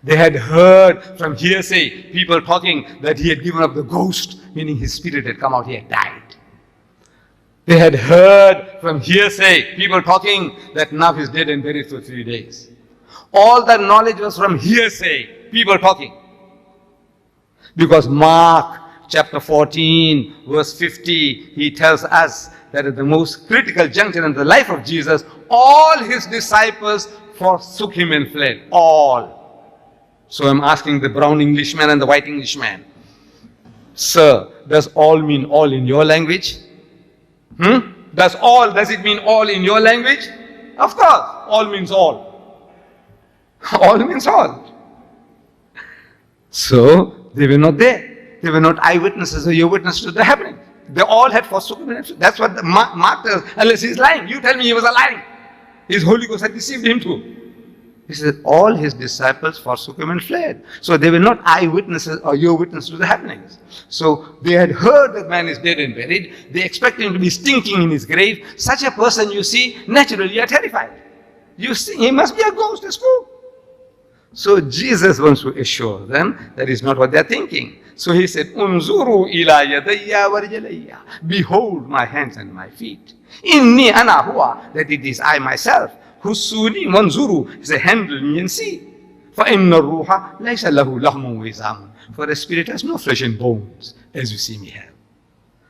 They had heard from hearsay people talking that he had given up the ghost, meaning his spirit had come out, he had died. They had heard from hearsay people talking that now he's dead and buried for 3 days. All that knowledge was from hearsay, people talking. Because Mark chapter 14, verse 50, he tells us that at the most critical juncture in the life of Jesus, all his disciples forsook him and fled. All. So I'm asking the brown Englishman and the white Englishman, sir, does all mean all in your language? Does it mean all in your language? Of course, all means all. All means all. So they were not there. They were not eyewitnesses or your witnesses to the happening. They all had forsaken him. That's what the Mark tells, unless he's lying. You tell me he was lying. His Holy Ghost had deceived him too. He said, all his disciples forsook him and fled. So they were not eyewitnesses or your witnesses to the happenings. So they had heard that man is dead and buried. They expected him to be stinking in his grave. Such a person you see, naturally you are terrified. You see, he must be a ghost, a spook. So Jesus wants to assure them that is not what they are thinking. So he said, Unzuru ila yadayya wa rijlayya. Behold my hands and my feet. Inni ana huwa, that it is I myself. Husuni manzuru, say, handle me and see. For inna ruha laysa lahu lahmun wa izamun. For a spirit has no flesh and bones, as you see me have.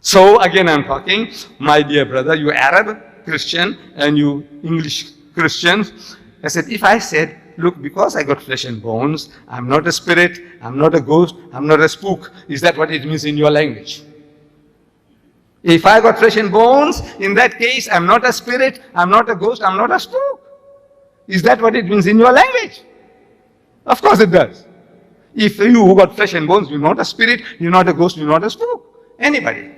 So again I'm talking, my dear brother, you Arab Christian and you English Christians. I said, if I said, look, because I got flesh and bones, I'm not a spirit, I'm not a ghost, I'm not a spook. Is that what it means in your language? If I got flesh and bones, in that case, I'm not a spirit, I'm not a ghost, I'm not a spook. Is that what it means in your language? Of course it does. If you who got flesh and bones, you're not a spirit, you're not a ghost, you're not a spook. Anybody.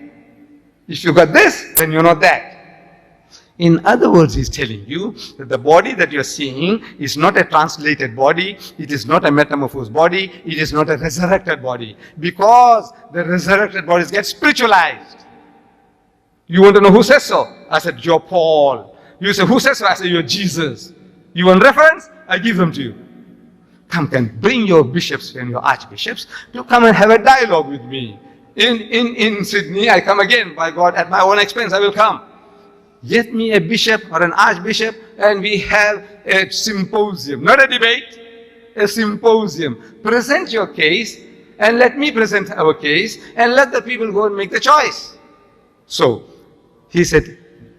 If you got this, then you're not that. In other words, he's telling you that the body that you're seeing is not a translated body, it is not a metamorphosed body, it is not a resurrected body. Because the resurrected bodies get spiritualized. You want to know who says so? I said, you're Paul. You say, who says so? I said, you're Jesus. You want reference? I give them to you. Come, bring your bishops and your archbishops to come and have a dialogue with me. In Sydney, I come again, by God, at my own expense, I will come. Get me a bishop or an archbishop and we have a symposium, not a debate, a symposium. Present your case and let me present our case and let the people go and make the choice. So, he said,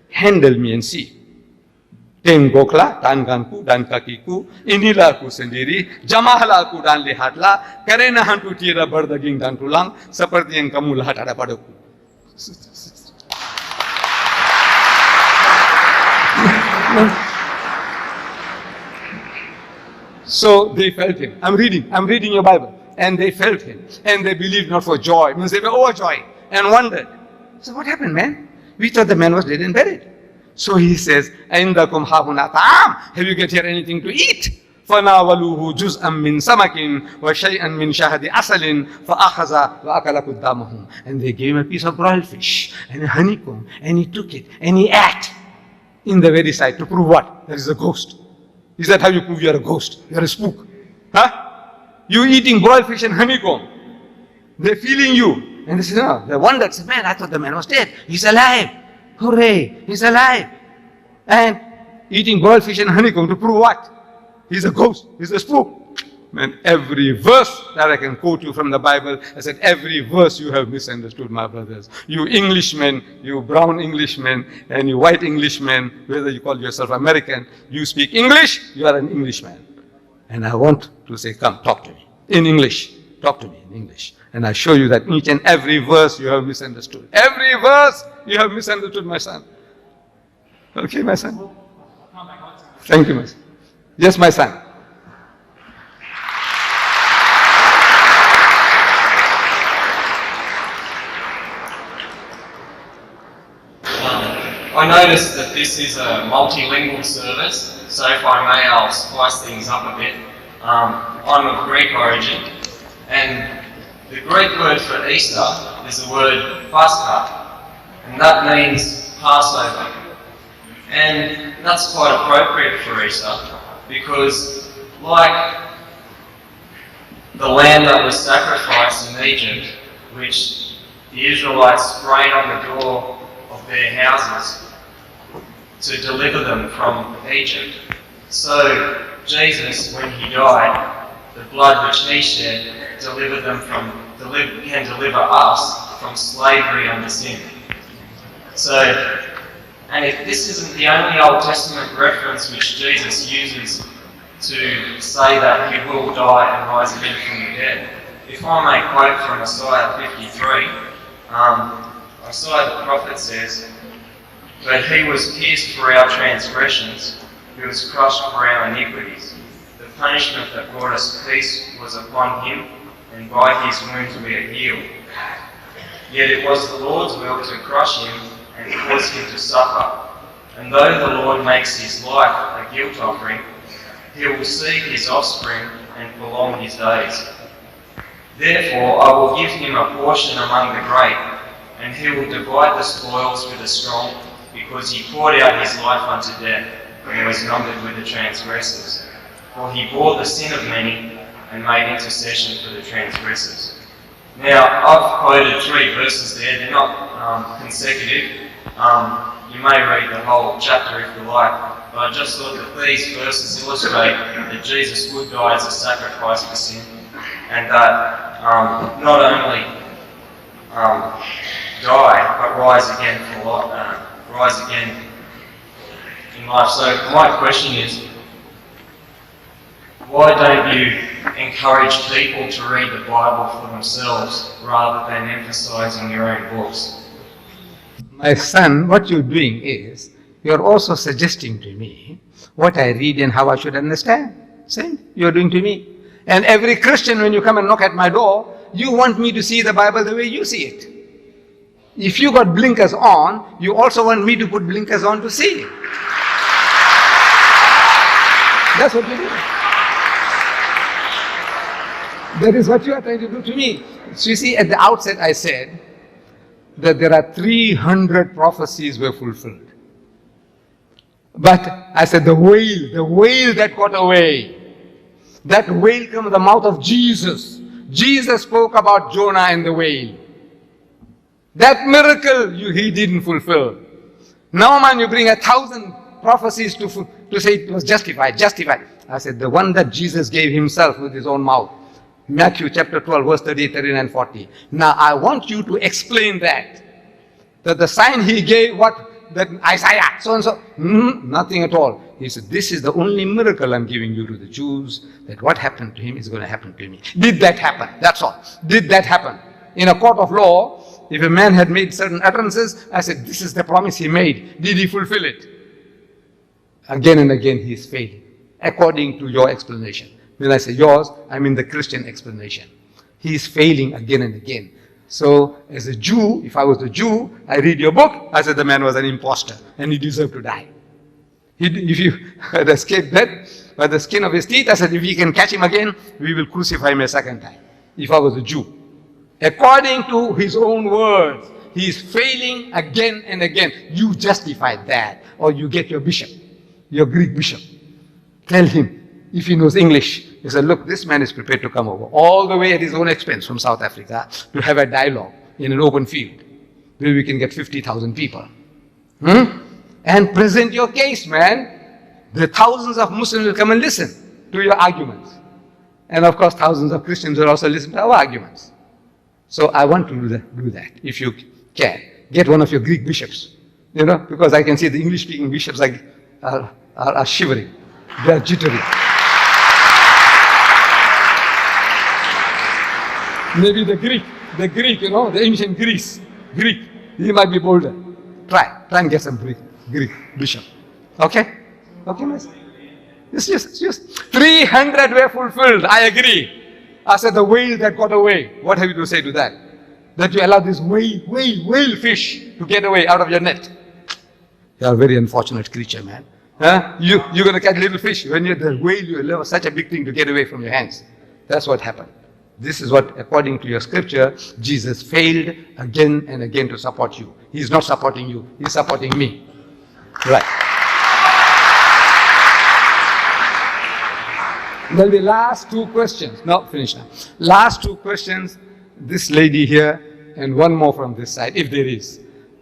handle me and see. Tenggoklah, tanganku dan kakiku, inilah aku sendiri, jamalah aku dan lihatlah, karena hantu tiada berdaging dan tulang, seperti yang kamu lihat ada padaku. So they felt him. I'm reading your Bible. And they felt him. And they believed not for joy. It means they were overjoyed and wondered. So what happened, man? We thought the man was dead and buried. So he says, Aindakum hahuna ta'am. Have you got here anything to eat? فَنَاوَلُوهُ جُزْءًا مِّن سَمَكٍ وَشَيْئًا مِّن شَهَدِ أَسَلٍ فَأَخَذَ وَأَكَلَ قُدَّامَهُمْ. And they gave him a piece of broiled fish and a honeycomb. And he took it and he ate in the very sight to prove what? There is a ghost. Is that how you prove you're a ghost? You're a spook. Huh? You eating broiled fish and honeycomb. They're feeling you. And they say, no, they wondered, say, man, I thought the man was dead. He's alive. Hooray, he's alive. And eating broiled fish and honeycomb to prove what? He's a ghost, he's a spook. Man, every verse that I can quote you from the Bible, I said, every verse you have misunderstood, my brothers. You Englishmen, you brown Englishmen, and you white Englishmen, whether you call yourself American, you speak English, you are an Englishman. And I want to say, come, talk to me in English. Talk to me in English. And I show you that each and every verse you have misunderstood. Every verse you have misunderstood, my son. Okay, my son? Thank you, my son. Yes, my son. I noticed that this is a multilingual service, so if I may, I'll spice things up a bit. I'm of Greek origin, and the Greek word for Easter is the word Pascha, and that means Passover. And that's quite appropriate for Easter, because like the lamb that was sacrificed in Egypt, which the Israelites sprayed on the door of their houses to deliver them from Egypt. So Jesus, when he died, the blood which he shed can deliver us from slavery under sin. So, and if this isn't the only Old Testament reference which Jesus uses to say that he will die and rise again from the dead, if I may quote from Isaiah 53, Isaiah the prophet says, "But he was pierced for our transgressions, he was crushed for our iniquities. The punishment that brought us peace was upon him, and by his wounds we are healed." Yet it was the Lord's will to crush him and cause him to suffer. And though the Lord makes his life a guilt offering, he will seed his offspring and prolong his days. Therefore I will give him a portion among the great, and he will divide the spoils with the strong, because he poured out his life unto death, and was numbered with the transgressors. For he bore the sin of many, and made intercession for the transgressors. Now, I've quoted 3 verses there. They're not consecutive. You may read the whole chapter if you like, but I just thought that these verses illustrate that Jesus would die as a sacrifice for sin, and that not only die, but rise again for life, rise again in life. So my question is, why don't you encourage people to read the Bible for themselves rather than emphasising your own books? My son, what you're doing is, you're also suggesting to me what I read and how I should understand. Same, you're doing to me. And every Christian, when you come and knock at my door, you want me to see the Bible the way you see it. If you got blinkers on, you also want me to put blinkers on to see it. That's what you do. That is what you are trying to do to me. So you see, at the outset I said that there are 300 prophecies were fulfilled. But I said the whale that got away, that whale came from the mouth of Jesus. Jesus spoke about Jonah and the whale. That miracle he didn't fulfill. Now man, you bring 1,000 prophecies to say it was justified. I said the one that Jesus gave himself with his own mouth. Matthew chapter 12, verse 38, 39, 40. Now I want you to explain that the sign he gave, that Isaiah, so and so, nothing at all. He said, this is the only miracle I'm giving you to the Jews, that what happened to him is going to happen to me. Did that happen? That's all. Did that happen? In a court of law, if a man had made certain utterances, I said, this is the promise he made. Did he fulfill it? Again and again he is failing, according to your explanation. When I say yours, I mean the Christian explanation. He is failing again and again. So, as a Jew, if I was a Jew, I read your book, I said the man was an imposter and he deserved to die. If you had escaped death by the skin of his teeth, I said if we can catch him again, we will crucify him a second time. If I was a Jew. According to his own words, he is failing again and again. You justify that, or you get your bishop, your Greek bishop. Tell him, if he knows English, he said, look, this man is prepared to come over all the way at his own expense from South Africa to have a dialogue in an open field where we can get 50,000 people. And present your case, man. The thousands of Muslims will come and listen to your arguments. And of course, thousands of Christians will also listen to our arguments. So I want to do that, if you can. Get one of your Greek bishops, because I can see the English-speaking bishops are shivering. They are jittery. Maybe the Greek, the ancient Greece, he might be bolder. Try and get some Greek bishop. Okay? Okay, miss? Yes. 300 were fulfilled, I agree. I said the whale that got away. What have you to say to that? That you allowed this whale fish to get away out of your net. You are a very unfortunate creature, man. You're going to catch little fish. When you're the whale, you allow such a big thing to get away from your hands. That's what happened. This is what, according to your scripture, Jesus failed again and again to support you. He's not supporting you. He's supporting me. Right. There'll be last 2 questions. No, finish now. Last 2 questions. This lady here and one more from this side, if there is.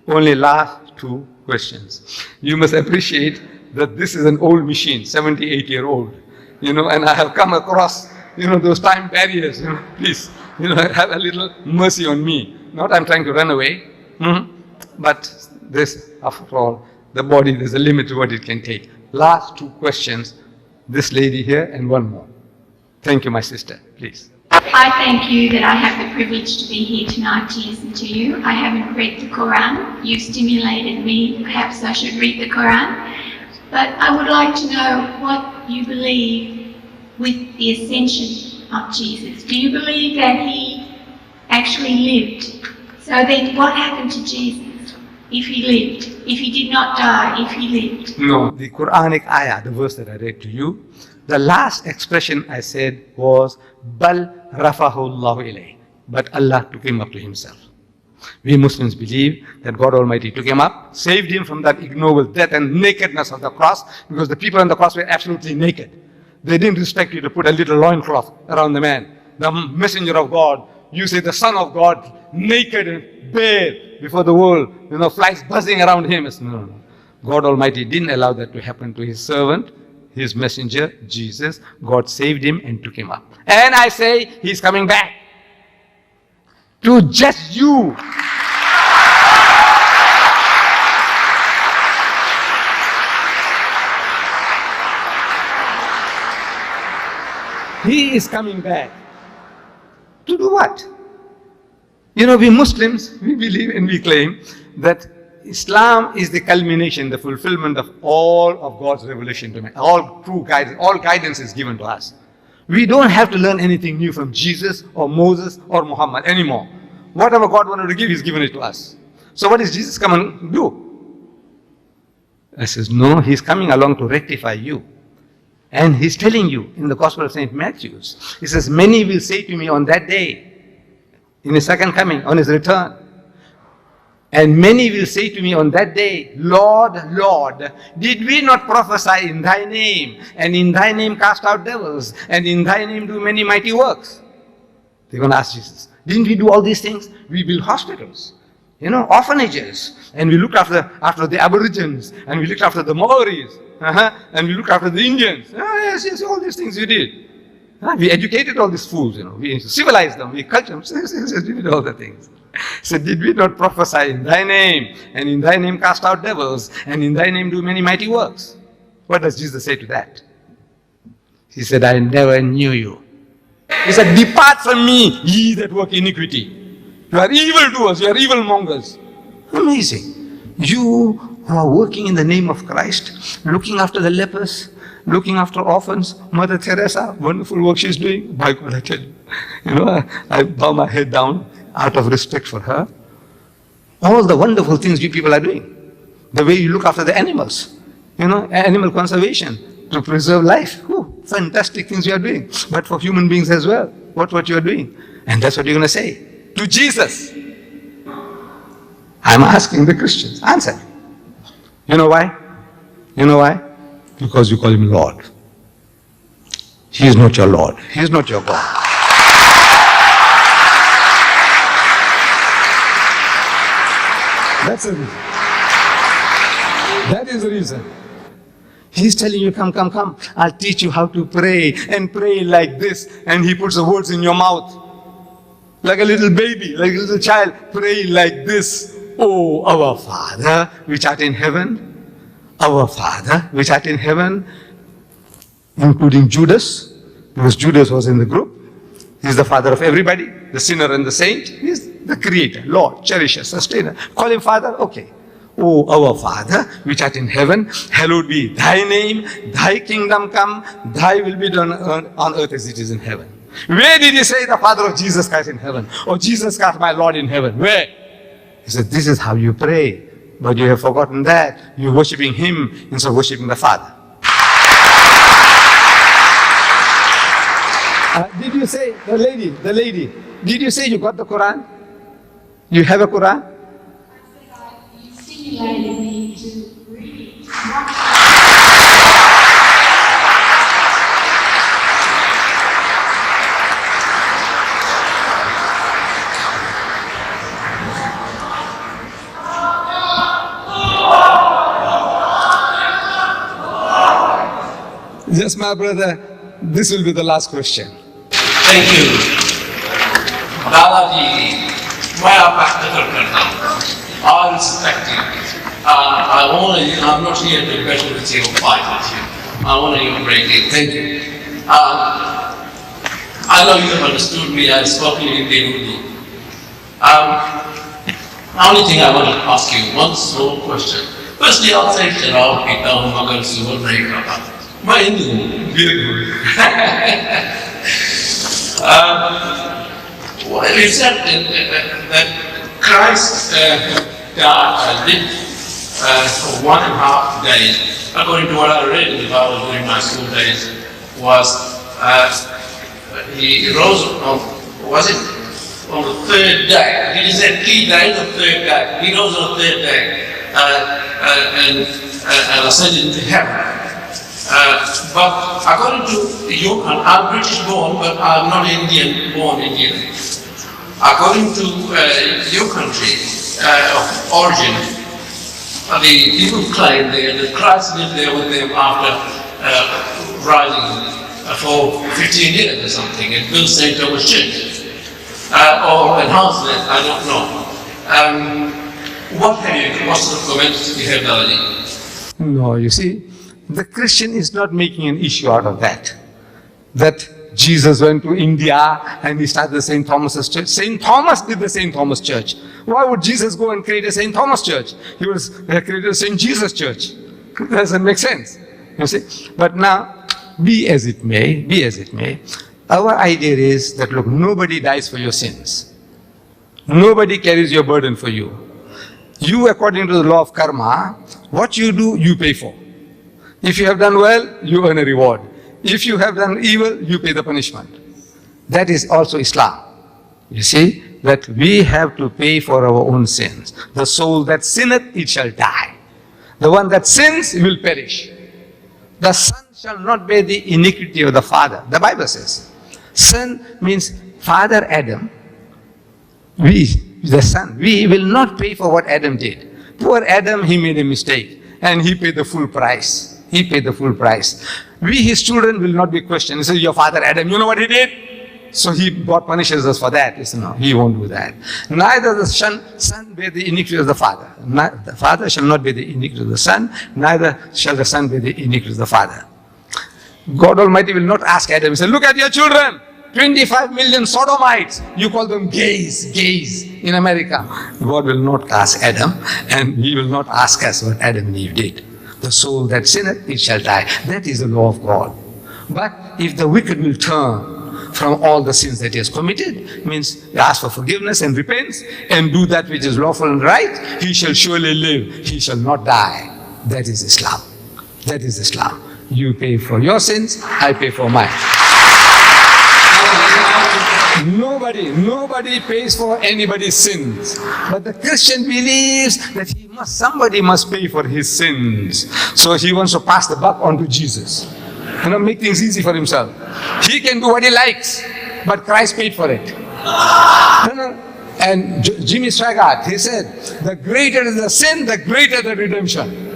Only last 2 questions. You must appreciate that this is an old machine, 78-year-old. And I have come across those time barriers, please, have a little mercy on me. Not I'm trying to run away, but this, after all, the body, there's a limit to what it can take. Last 2 questions, this lady here and one more. Thank you, my sister, please. I thank you that I have the privilege to be here tonight to listen to you. I haven't read the Quran. You stimulated me. Perhaps I should read the Quran. But I would like to know what you believe with the ascension of Jesus. Do you believe that he actually lived So then what happened to Jesus if he lived? If he did not die, if he lived? No, the Quranic ayah, the verse that I read to you, the last expression I said was, Bal rafahu Allahu ilayh. But Allah took him up to himself. We Muslims believe that God Almighty took him up, saved him from that ignoble death and nakedness of the cross, because the people on the cross were absolutely naked. They didn't respect you to put a little loincloth around the man. The messenger of God, you say the Son of God, naked and bare before the world, flies buzzing around him. No. God Almighty didn't allow that to happen to his servant, his messenger, Jesus. God saved him and took him up. And I say, he's coming back to just you. He is coming back. To do what? We Muslims, we believe and we claim that Islam is the culmination, the fulfillment of all of God's revelation to man. All true guidance, all guidance is given to us. We don't have to learn anything new from Jesus or Moses or Muhammad anymore. Whatever God wanted to give, He's given it to us. So what is Jesus come and do? I says, no, He's coming along to rectify you. And He's telling you in the Gospel of St. Matthew, He says, many will say to me on that day, in His second coming, on His return, and many will say to me on that day, Lord, Lord, did we not prophesy in Thy name, and in Thy name cast out devils, and in Thy name do many mighty works? They're going to ask Jesus, didn't we do all these things? We built hospitals, orphanages, and we looked after the Aborigines, and we looked after the Maoris, and we looked after the Indians. Yes, all these things we did. We educated all these fools, we civilized them, we cultured them, we did all the things. So did we not prophesy in Thy name, and in Thy name cast out devils, and in Thy name do many mighty works? What does Jesus say to that? He said, I never knew you. He said, depart from me, ye that work iniquity. You are evildoers, you are evilmongers. Amazing. You who are working in the name of Christ, looking after the lepers, looking after orphans, Mother Teresa, wonderful work she's doing. By God, I tell you, I bow my head down out of respect for her. All the wonderful things you people are doing. The way you look after the animals, animal conservation, to preserve life. Fantastic things you are doing. But for human beings as well, what you are doing. And that's what you're going to say to Jesus. I'm asking the Christians, answer. You know why? Because you call Him Lord. He is not your Lord. He is not your God. That's the reason. That is the reason. He's telling you, come, come, come. I'll teach you how to pray, and pray like this. And He puts the words in your mouth. Like a little baby, like a little child. Pray like this. Oh, our Father, which art in heaven. Our Father, which art in heaven. Including Judas, because Judas was in the group. He's the father of everybody, the sinner and the saint. He's the creator, Lord, cherisher, sustainer. Call Him Father, okay. Oh, our Father, which art in heaven, hallowed be Thy name, Thy kingdom come, Thy will be done on earth as it is in heaven. Where did He say the Father of Jesus Christ in heaven? Or Jesus Christ my Lord in heaven? Where? He said, this is how you pray. But you have forgotten that. You're worshipping Him instead of worshipping the Father. Did you say, the lady, did you say you got the Quran? You have a Quran? You stimulated me to read. Yes, my brother, this will be the last question. Thank you. दादाजी, मैं आपका कदर करता हूँ. I respect you. I'm not here to battle with you or fight with you. I honor you a great deal. Thank you. I know you have understood me. I've spoken in Urdu. The only thing I want to ask you, one small question. Firstly, I'll say Sharaab pita hu magar suwar nahi khata. मैं हिंदू हूँ, बिल्कुल. Well, you said that Christ lived for 1.5 days, according to what I read in the Bible during my school days, was he rose on, was it on the third day? He said 3 days, the third day. He rose on the third day and ascended into heaven. But according to your country, I'm British born, but I'm not Indian born Indian. According to your country of origin, the people claim that Christ lived there with them after rising for 15 years or something and built St. Thomas Church. Or enhanced that, I don't know. What sort of comments do you have, Dalali? No, you see, the Christian is not making an issue out of that. That Jesus went to India and he started the St. Thomas's Church. St. Thomas did the St. Thomas Church. Why would Jesus go and create a St. Thomas Church? He created a St. Jesus Church. It doesn't make sense, you see. But now, be as it may, our idea is that, look, nobody dies for your sins. Nobody carries your burden for you. You, according to the law of karma, what you do, you pay for. If you have done well, you earn a reward. If you have done evil, you pay the punishment. That is also Islam. You see, that we have to pay for our own sins. The soul that sinneth, it shall die. The one that sins will perish. The son shall not bear the iniquity of the father. The Bible says. Son means Father Adam. We, the son, we will not pay for what Adam did. Poor Adam, he made a mistake and he paid the full price. He paid the full price. We, his children, will not be questioned. He says, your father Adam, you know what he did? So God punishes us for that. He said, no, he won't do that. Neither the son bear the iniquity of the father. The father shall not bear the iniquity of the son, neither shall the son bear the iniquity of the father. God Almighty will not ask Adam, he said, look at your children, 25 million sodomites. You call them gays in America. God will not ask Adam, and he will not ask us what Adam and Eve did. The soul that sinneth, it shall die. That is the law of God. But if the wicked will turn from all the sins that he has committed, means ask for forgiveness and repents and do that which is lawful and right, he shall surely live. He shall not die. That is Islam. That is Islam. You pay for your sins, I pay for mine. Nobody pays for anybody's sins. But the Christian believes that somebody must pay for his sins. So he wants to pass the buck on to Jesus. Make things easy for himself. He can do what he likes, but Christ paid for it. And Jimmy Swaggart, he said, the greater the sin, the greater the redemption.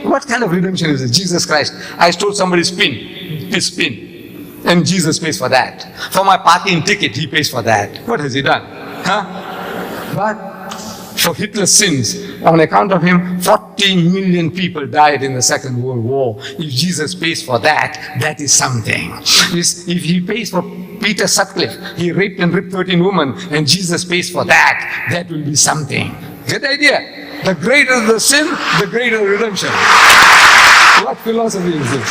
What kind of redemption is it? Jesus Christ. I stole somebody's pin. And Jesus pays for that. For my parking ticket, he pays for that. What has he done? But for Hitler's sins, on account of him, 14 million people died in the Second World War. If Jesus pays for that, that is something. If he pays for Peter Sutcliffe, he raped and ripped 13 women, and Jesus pays for that, that will be something. Get the idea? The greater the sin, the greater the redemption. What philosophy is this?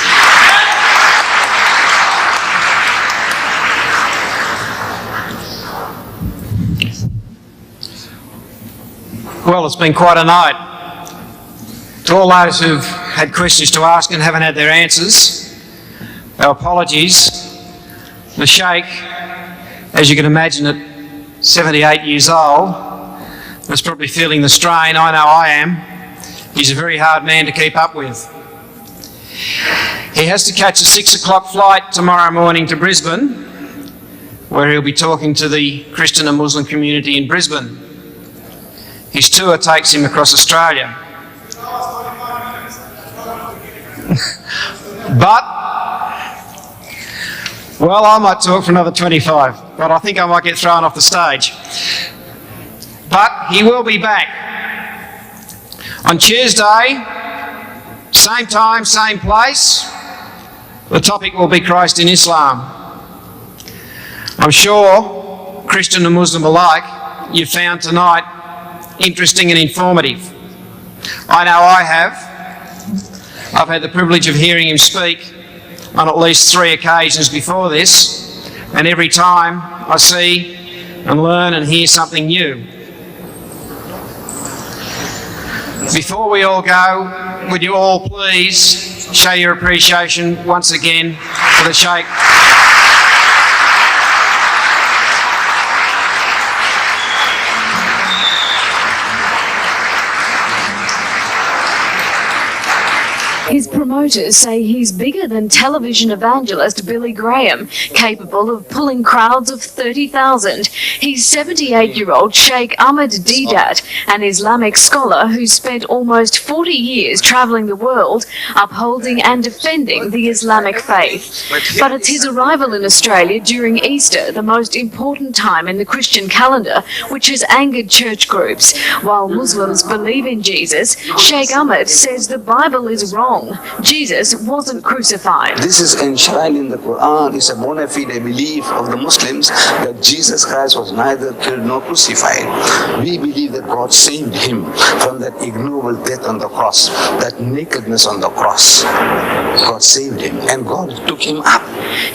Well, it's been quite a night. To all those who've had questions to ask and haven't had their answers, our apologies. The Sheikh, as you can imagine, at 78 years old, is probably feeling the strain. I know I am. He's a very hard man to keep up with. He has to catch a 6 o'clock flight tomorrow morning to Brisbane, where he'll be talking to the Christian and Muslim community in Brisbane. His tour takes him across Australia. But, well, I might talk for another 25, but I think I might get thrown off the stage. But he will be back on Tuesday, same time, same place. The topic will be Christ in Islam. I'm sure, Christian and Muslim alike, you found tonight interesting and informative. I know I have. I've had the privilege of hearing him speak on at least 3 occasions before this, and every time I see and learn and hear something new. Before we all go, would you all please show your appreciation once again for the Sheikh. His promoters say he's bigger than television evangelist Billy Graham, capable of pulling crowds of 30,000. He's 78-year-old Sheikh Ahmed Deedat, an Islamic scholar who spent almost 40 years travelling the world, upholding and defending the Islamic faith. But it's his arrival in Australia during Easter, the most important time in the Christian calendar, which has angered church groups. While Muslims believe in Jesus, Sheikh Ahmed says the Bible is wrong. Jesus wasn't crucified. This is enshrined in the Quran. It's a bona fide belief of the Muslims that Jesus Christ was neither killed nor crucified. We believe that God saved him from that ignoble death on the cross, that nakedness on the cross. God saved him and God took him up.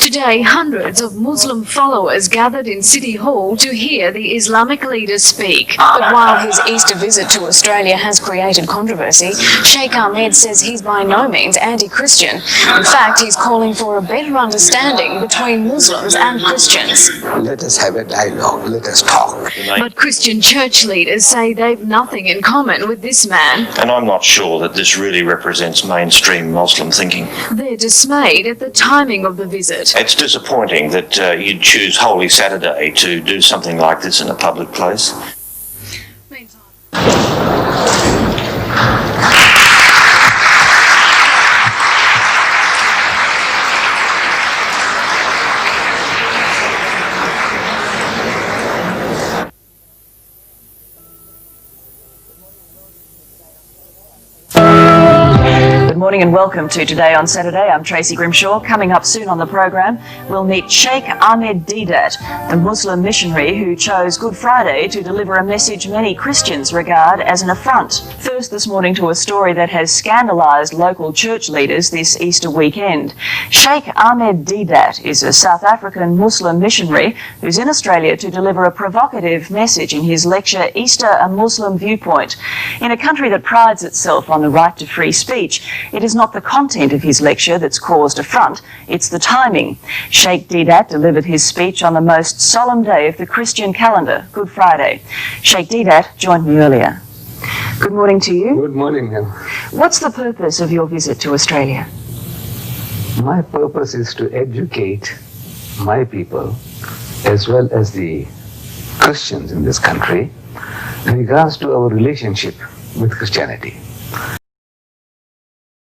Today, hundreds of Muslim followers gathered in City Hall to hear the Islamic leaders speak. But while his Easter visit to Australia has created controversy, Sheikh Ahmed says he's by no means anti-Christian. In fact, he's calling for a better understanding between Muslims and Christians. Let us have a dialogue. Let us talk. But Christian church leaders say they've nothing in common with this man. And I'm not sure that this really represents mainstream Muslim thinking. They're dismayed at the timing of the visit. It's disappointing that you'd choose Holy Saturday to do something like this in a public place. Good morning and welcome to Today on Saturday. I'm Tracy Grimshaw. Coming up soon on the program, we'll meet Sheikh Ahmed Deedat, the Muslim missionary who chose Good Friday to deliver a message many Christians regard as an affront. First this morning to a story that has scandalised local church leaders this Easter weekend. Sheikh Ahmed Deedat is a South African Muslim missionary who's in Australia to deliver a provocative message in his lecture, Easter, a Muslim Viewpoint. In a country that prides itself on the right to free speech, it is not the content of his lecture that's caused affront, it's the timing. Sheikh Deedat delivered his speech on the most solemn day of the Christian calendar, Good Friday. Sheikh Deedat joined me earlier. Good morning to you. Good morning, ma'am. What's the purpose of your visit to Australia? My purpose is to educate my people as well as the Christians in this country in regards to our relationship with Christianity.